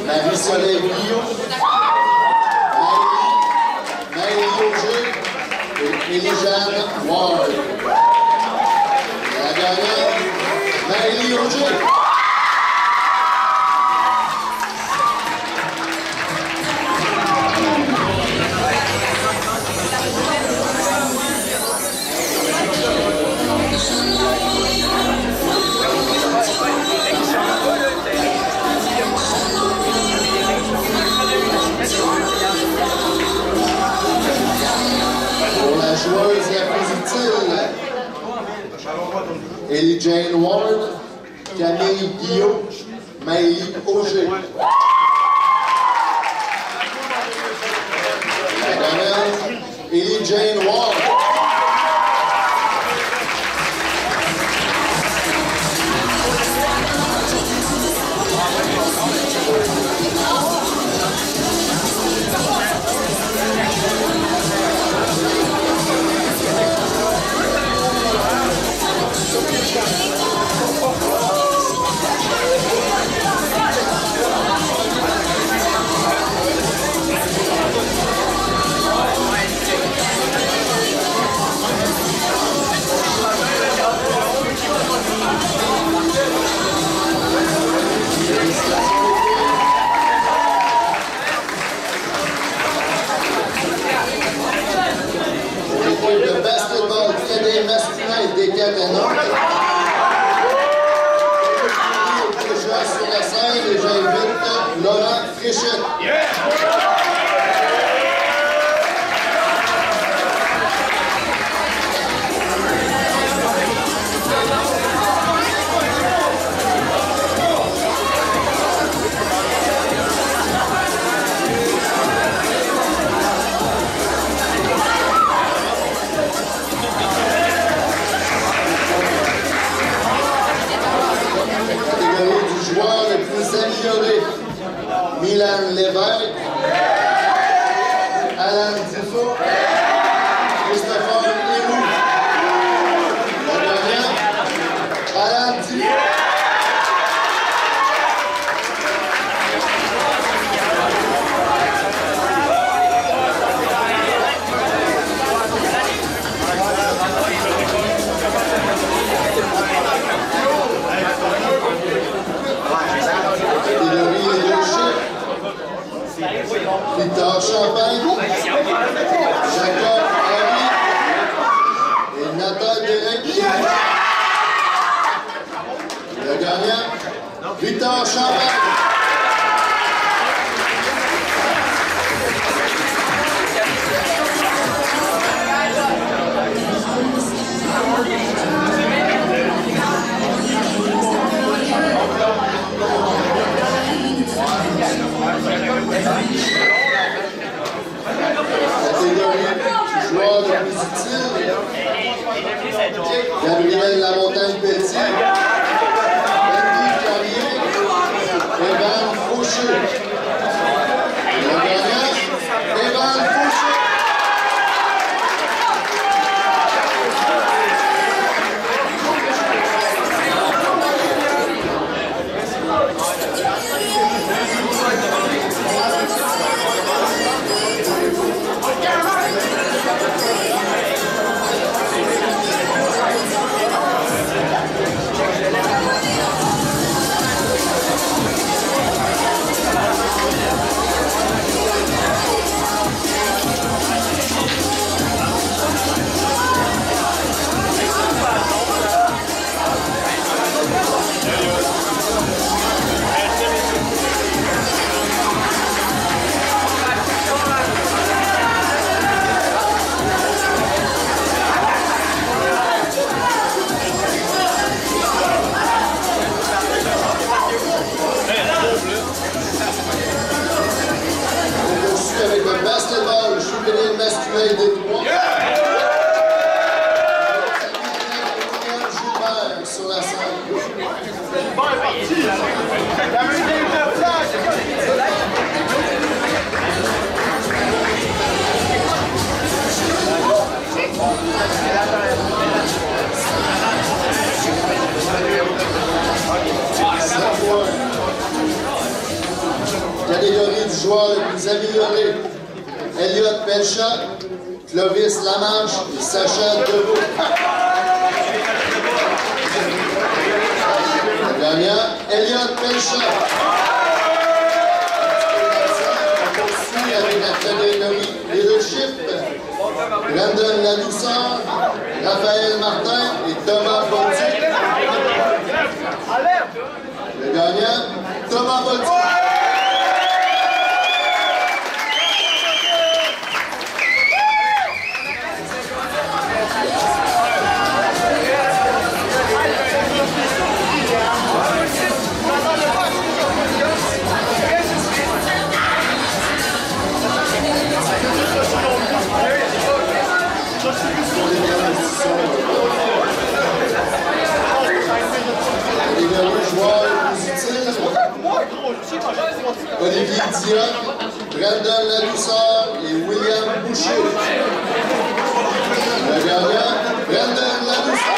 Marie-Soleil Guillaume, Maëlie Auger et Élie-Jeanne Ward. La gagnante, Maëlie Auger. Pour la joueuse la plus utile, Élie-Jane Ward, Camille Guillaume, Maëlie Auger. La gagnante, Élie-Jane Ward. De basketball cadet masculin et des cadets déjà sur la scène et j'invite Laurent Fréchette. Milan Lévesque, Alan Dufault, Christopher Héroux. Victor Champagne, Jacob Henry et Nathan Derek. Le gagnant, Victor Champagne. Catégorie joueur le plus utile, Gabriel Lamontagne-Petit, Andy Carrier, Evan Fauché. Le gagnant, Evan Fauché. Avec le basketball juvénile masculin des trois. Gilbert sur la scène. Catégorie du joueur le plus amélioré, Elliot Pelchat, Clovis Lamarche et Sacha Deveau. Le gagnant, Elliot Pelchat. On poursuit avec la catégorie Leadership, Brandon Ladouceur, Raphaël Martin et Thomas Bolduc. Le gagnant, Thomas Bolduc. Olivier Dion, Brandon Ladouceur et William Boucher. Le gagnant, Brandon Ladouceur.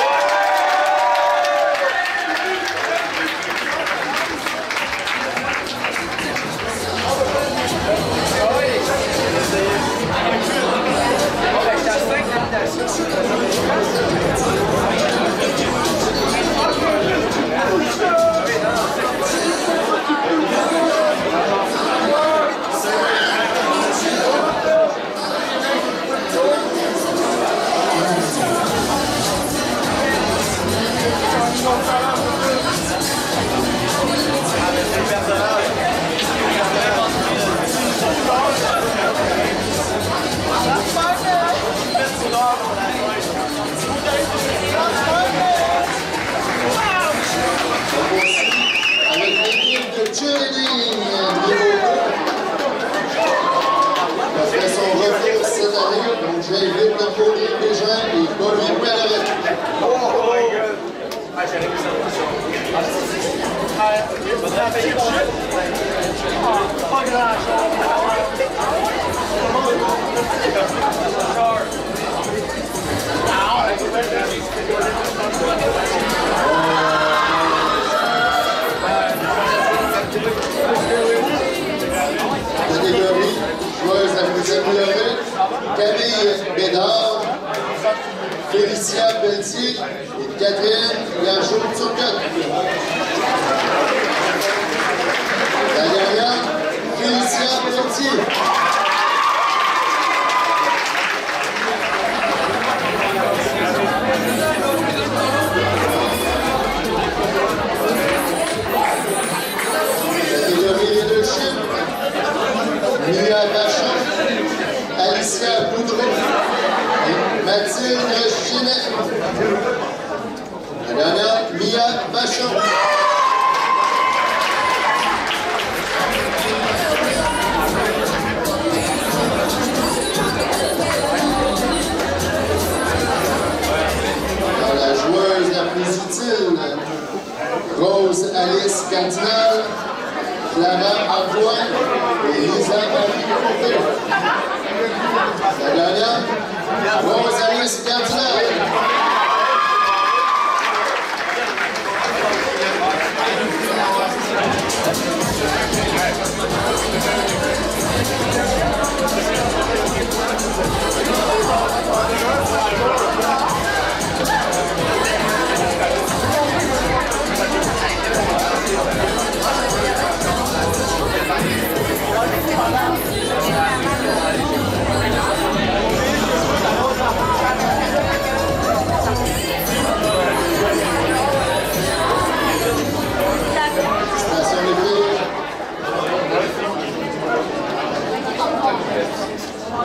J'invite le podium des gens et Bobby Pellerin. Catégorie joueuse la plus améliorée, Camille Bédard, Félicia Pelletier et Catherine Gargeau-Turcotte. La dernière, Félicia Pelletier. Catégorie leadership, Mia Vachon, Alicia Boudreau et Mathilde Ginet. La dernière, Mia Vachon. La joueuse la plus utile, Rose Alice Cardinal, Clara Antoine et Lisa Marie Côté. La dernière, Rose Alice Cardinal.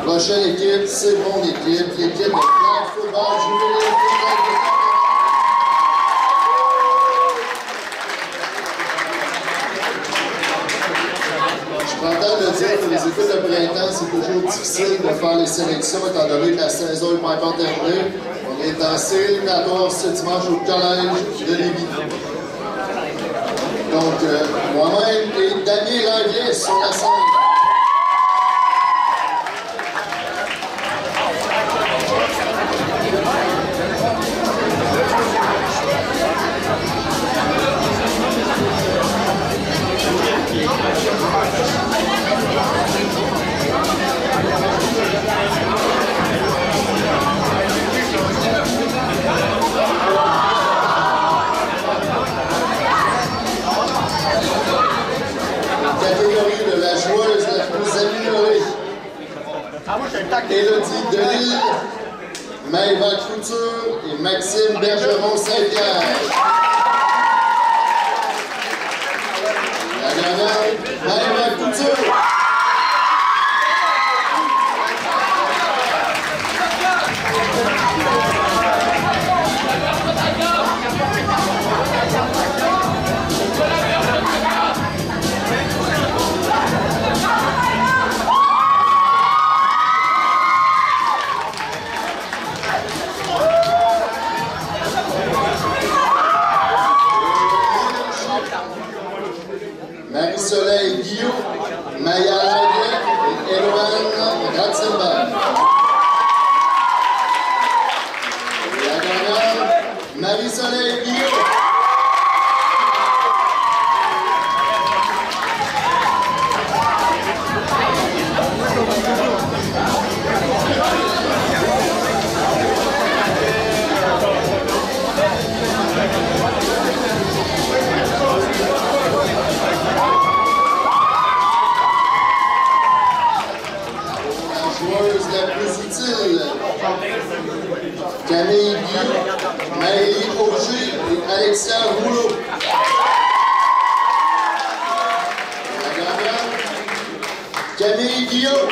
Prochaine équipe, c'est mon équipe, l'équipe de flag football juvénile. Je prends le temps de dire que les équipes de printemps, c'est toujours difficile de faire les sélections étant donné que la saison n'est pas encore terminée. On est en série éliminatoire ce dimanche au collège de Lévis. Donc, moi-même et Damien Langlais sur la scène. Catégorie de la joueuse la plus améliorée. Élodie Delisle, Maëva Couture et Maxime Bergeron-Saint-Pierre. La dernière, Maëva Couture. Marie-Soleil Guillaume, Maya Langlais et Eloane Ratzenberg. La dernière, Marie-Soleil Guillaume. Camille Guillaume, Maëlie Auger et Alexia Rouleau. La dernière, Camille Guillaume.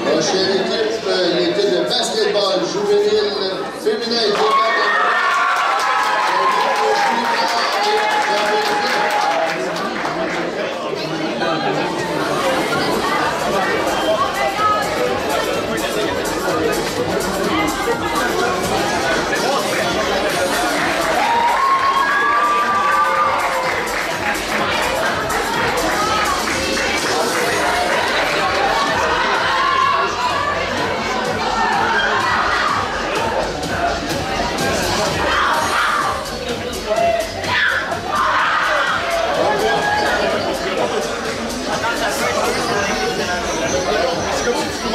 Prochaine équipe, l'équipe de basketball juvénile féminin et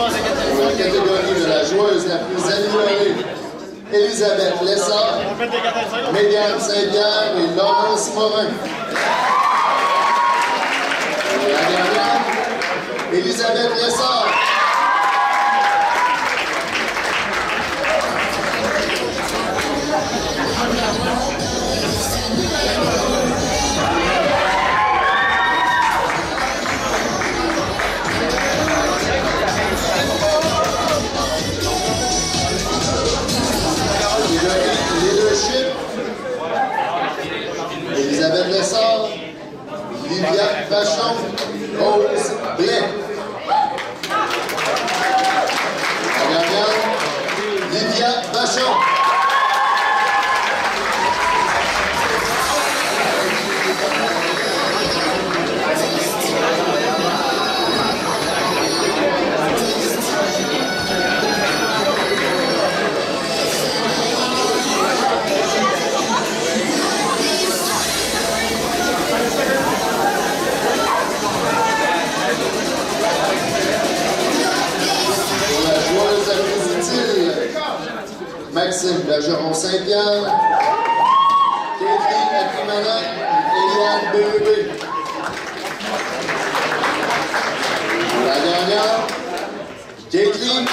Pour la catégorie de la joueuse la plus améliorée, Elisabeth Lessard, Mégane Saint-Pierre et Laurence Morin. Pour la dernière, Elisabeth Lessard. Elisabeth Lessard, Livia Vachon, Rose Blais. La dernière, Livia Vachon. Maxime Bergeron Saint-Pierre, Katie Akimana, Eliane Bébé. La dernière, Kathleen.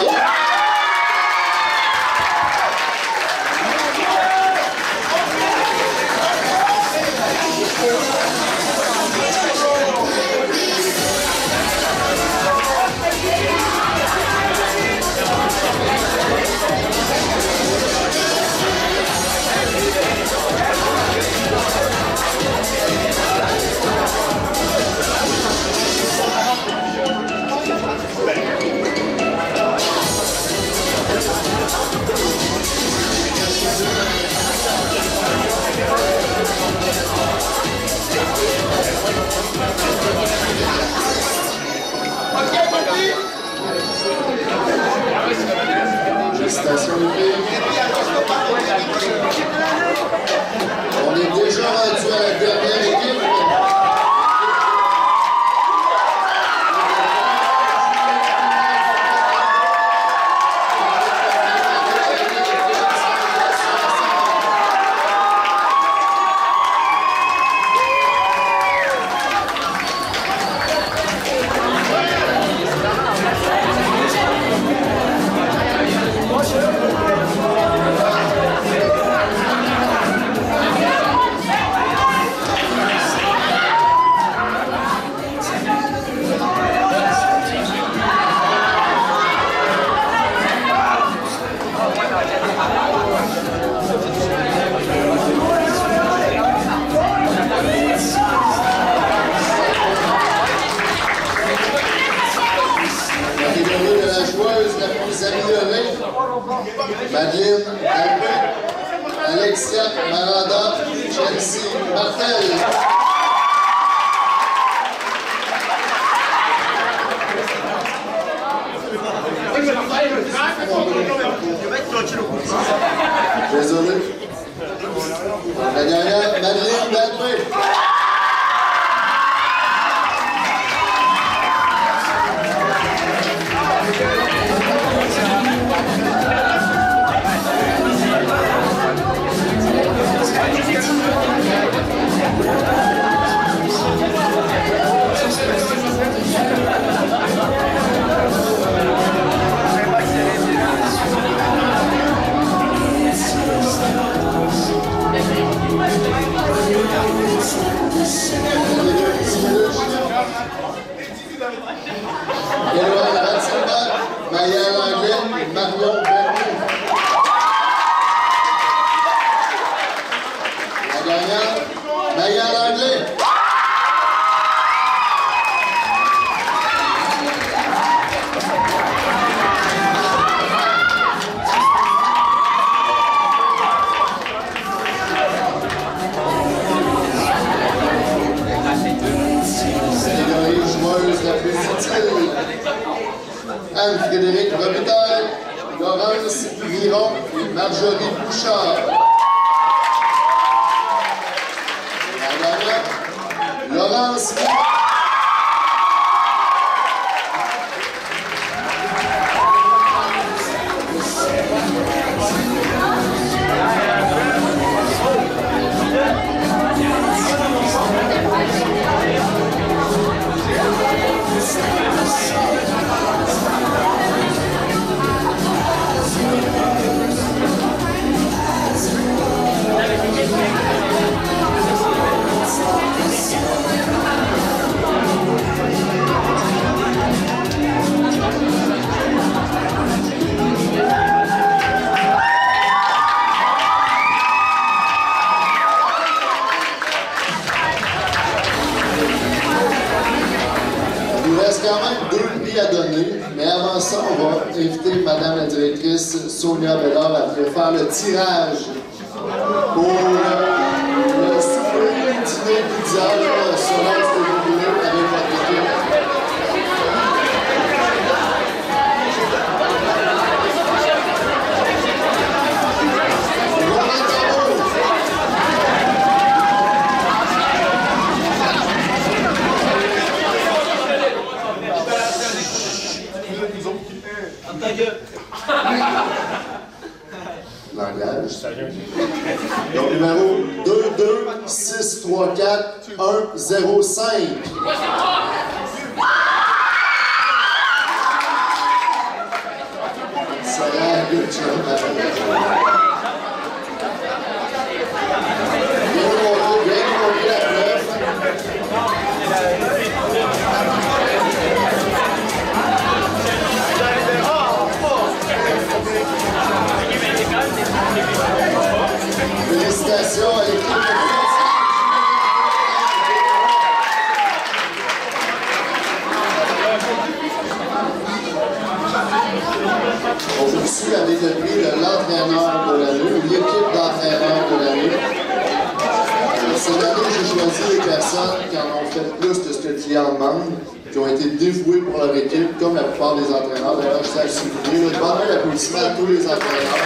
Félicitations, les filles. On est déjà rendu à la dernière équipe. Madeleine Albé, Alexia Maranda, Chelsea Martel. Désolé. La dernière, Madeleine Albé. Éloane Batsimba, Maya Langlais et Marion Bernier. La dernière, Maya Langlais. Anne-Frédérique Robitaille, Laurence Miron et Marjorie Bouchard. La dernière, Laurence Miron. ça, on va inviter Madame la directrice Sonia Bédard à venir faire le tirage pour le souper, dîner, pizza, selon ce que vous voulez avec votre équipe. Langage. Donc, numéro 22634-105. Ça a l'air good job. Bien montré la preuve. Félicitations à l'équipe de France. On poursuit avec le prix de l'entraîneur de l'année, ou l'équipe d'entraîneurs de l'année. Cette année, j'ai choisi les personnes qui en ont fait plus de ce que le client demande, qui ont été dévouées pour leur équipe, comme la plupart des entraîneurs. D'ailleurs, je tiens à le souligner. Une bonne main d'applaudissement à tous les entraîneurs.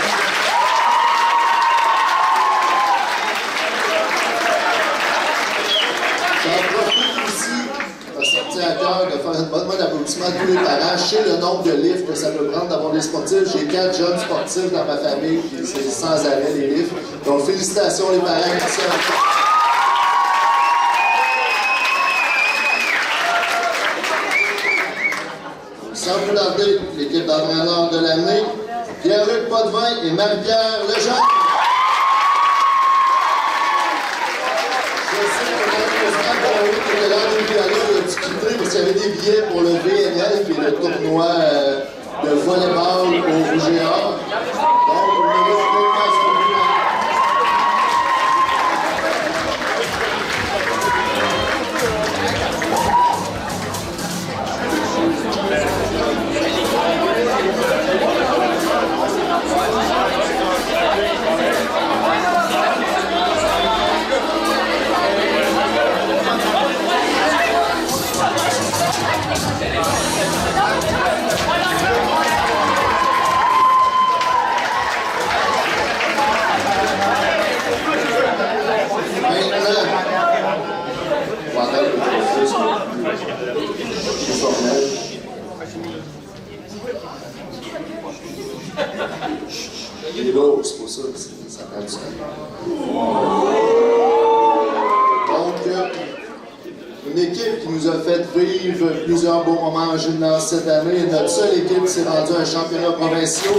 À cœur de faire une bonne main d'applaudissement à tous les parents. Je sais le nombre de livres que ça peut prendre d'avoir des sportifs. J'ai 4 jeunes sportifs dans ma famille, puis c'est sans arrêt les livres. Donc, félicitations les parents. Merci à vous. Sans plus tarder, l'équipe d'entraîneurs de l'année, Pierre-Luc Potvin et Marie-Pierre Lejeune. Parce qu'il y avait des billets pour le VNL et le tournoi de volleyball au Rouge et Or. Donc, on avait il est lourd, c'est pour ça que ça prend du temps. Donc, une équipe qui nous a fait vivre plusieurs beaux moments en gymnase cette année. Et notre seule équipe s'est rendue à un championnat provincial.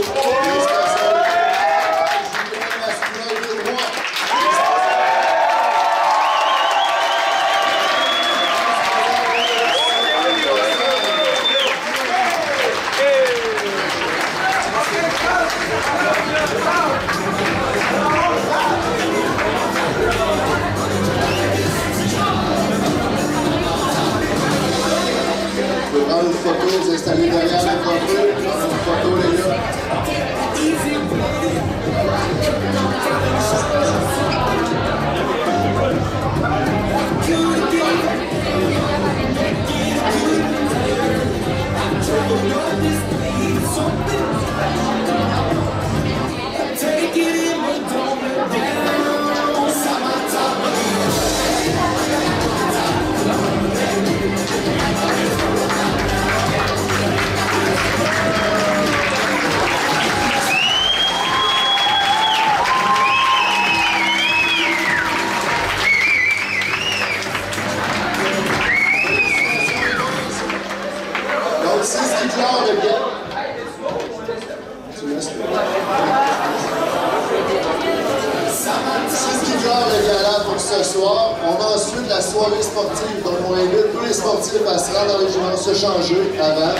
Prendre une photo, vous installez derrière la photo, prendre une photo les gars. C'est ce qui clore le gala. C'est ce qui clore le gala pour ce soir. On a ensuite la soirée sportive. Donc on invite tous les sportifs à se rendre dans les gymnases, se changer avant.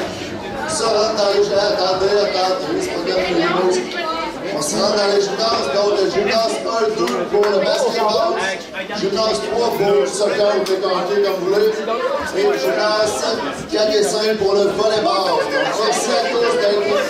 Se rendre dans les gymnases. Attendez, c'est pas comme les mots. On se rend dans les gymnases. Donc le gymnase A gymnase 2 pour le basketball, gymnase 3 pour le soccer ou le hockey comme vous voulez, et gymnase 4 et 5 pour le volleyball. Donc merci à tous d'être venus.